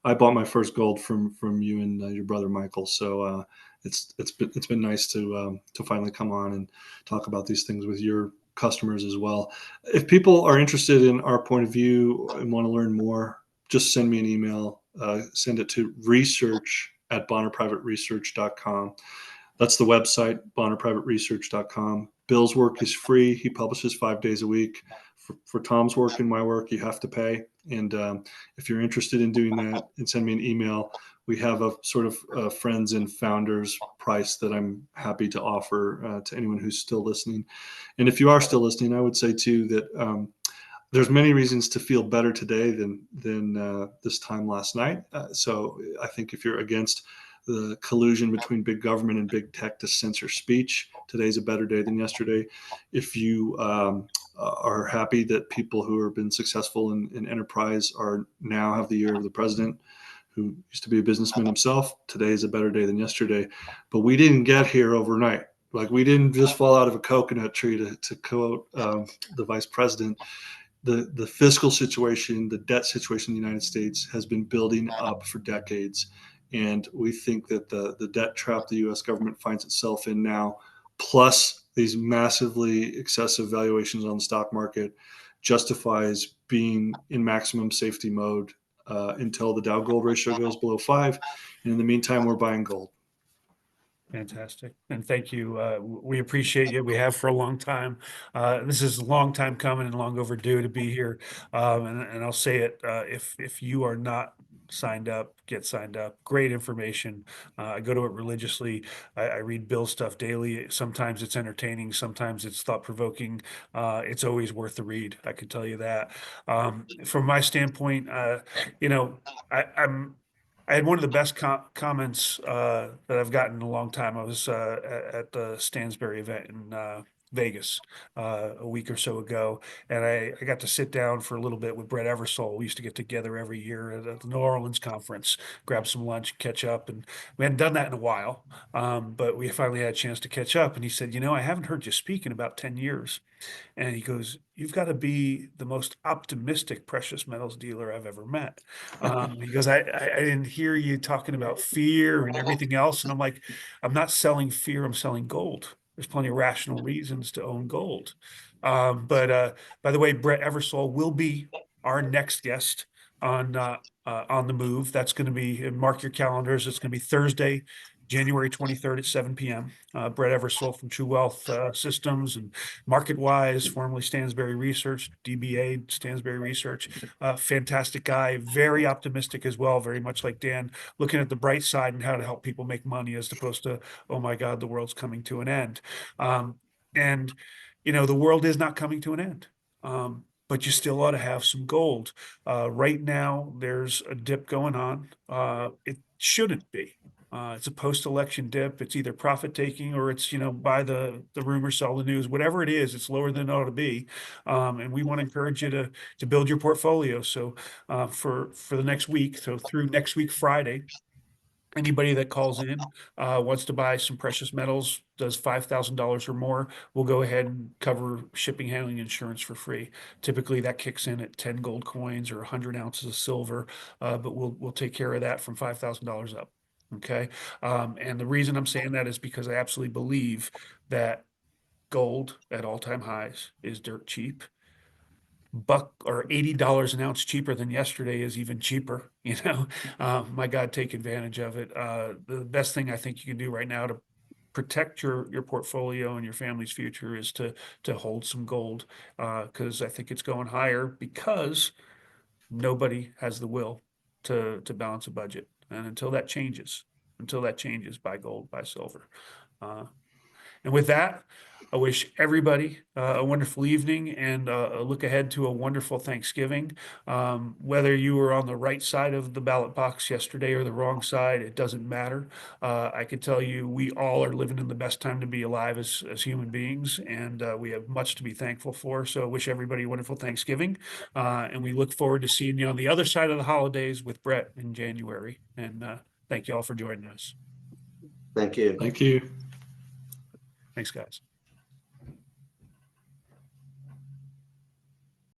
I bought my first gold from you and your brother Michael. So it's been nice to finally come on and talk about these things with your customers as well. If people are interested in our point of view and want to learn more, just send me an email. Send it to research@bonnerprivateresearch.com. That's the website, bonnerprivateresearch.com. Bill's work is free. He publishes 5 days a week. For Tom's work and my work, you have to pay. And if you're interested in doing that, and send me an email, we have a sort of friends and founders price that I'm happy to offer to anyone who's still listening. And if you are still listening, I would say too that there's many reasons to feel better today than this time last night. So I think if you're against the collusion between big government and big tech to censor speech, today's a better day than yesterday. If you are happy that people who have been successful in enterprise now have the ear of the president, who used to be a businessman himself, today is a better day than yesterday. But we didn't get here overnight. Like, we didn't just fall out of a coconut tree, to quote the vice president. The fiscal situation, the debt situation in the United States has been building up for decades. And we think that the debt trap the U.S. government finds itself in now, plus these massively excessive valuations on the stock market, justifies being in maximum safety mode until the Dow gold ratio goes below 5. And in the meantime, we're buying gold. Fantastic. And thank you. We appreciate you. We have for a long time. This is a long time coming and long overdue to be here. And I'll say it, if you are not signed up, get signed up. Great information. I go to it religiously. I read Bill's stuff daily. Sometimes it's entertaining, sometimes it's thought provoking. It's always worth the read. I can tell you that. From my standpoint, you know, I had one of the best comments that I've gotten in a long time. I was at the Stansberry event in Vegas a week or so ago, and I got to sit down for a little bit with Brett Eversole. We used to get together every year at the New Orleans conference, grab some lunch, catch up, and we hadn't done that in a while. But we finally had a chance to catch up, and he said, I haven't heard you speak in about 10 years. And he goes, "You've got to be the most optimistic precious metals dealer I've ever met." He goes, I didn't hear you talking about fear and everything else. And I'm like, I'm not selling fear, I'm selling gold. There's plenty of rational reasons to own gold. But by the way, Brett Eversole will be our next guest on the move. That's going to be, mark your calendars. It's going to be Thursday, January 23rd at 7 p.m. Brett Eversole from True Wealth Systems and MarketWise, formerly Stansberry Research, DBA, Stansberry Research. Fantastic guy, very optimistic as well, very much like Dan, looking at the bright side and how to help people make money as opposed to, oh my God, the world's coming to an end. And, the world is not coming to an end. But you still ought to have some gold. Right now, there's a dip going on. It shouldn't be. It's a post-election dip. It's either profit taking or it's, buy the rumor, sell the news, whatever it is, it's lower than it ought to be. And we want to encourage you to build your portfolio. So for the next week, so through next week, Friday, anybody that calls in wants to buy some precious metals, does $5,000 or more, we'll go ahead and cover shipping, handling, insurance for free. Typically, that kicks in at 10 gold coins or 100 ounces of silver, but we'll take care of that from $5,000 up. Okay, and the reason I'm saying that is because I absolutely believe that gold at all-time highs is dirt cheap. Buck or $80 an ounce cheaper than yesterday is even cheaper. My God, take advantage of it. The best thing I think you can do right now to protect your portfolio and your family's future is to hold some gold, because I think it's going higher because nobody has the will to balance a budget. And until that changes, buy gold, buy silver. And with that, I wish everybody a wonderful evening and look ahead to a wonderful Thanksgiving. Whether you were on the right side of the ballot box yesterday or the wrong side, it doesn't matter. I can tell you we all are living in the best time to be alive as human beings, and we have much to be thankful for. So I wish everybody a wonderful Thanksgiving, and we look forward to seeing you on the other side of the holidays with Brett in January. And thank you all for joining us. Thank you. Thank you. Thanks, guys.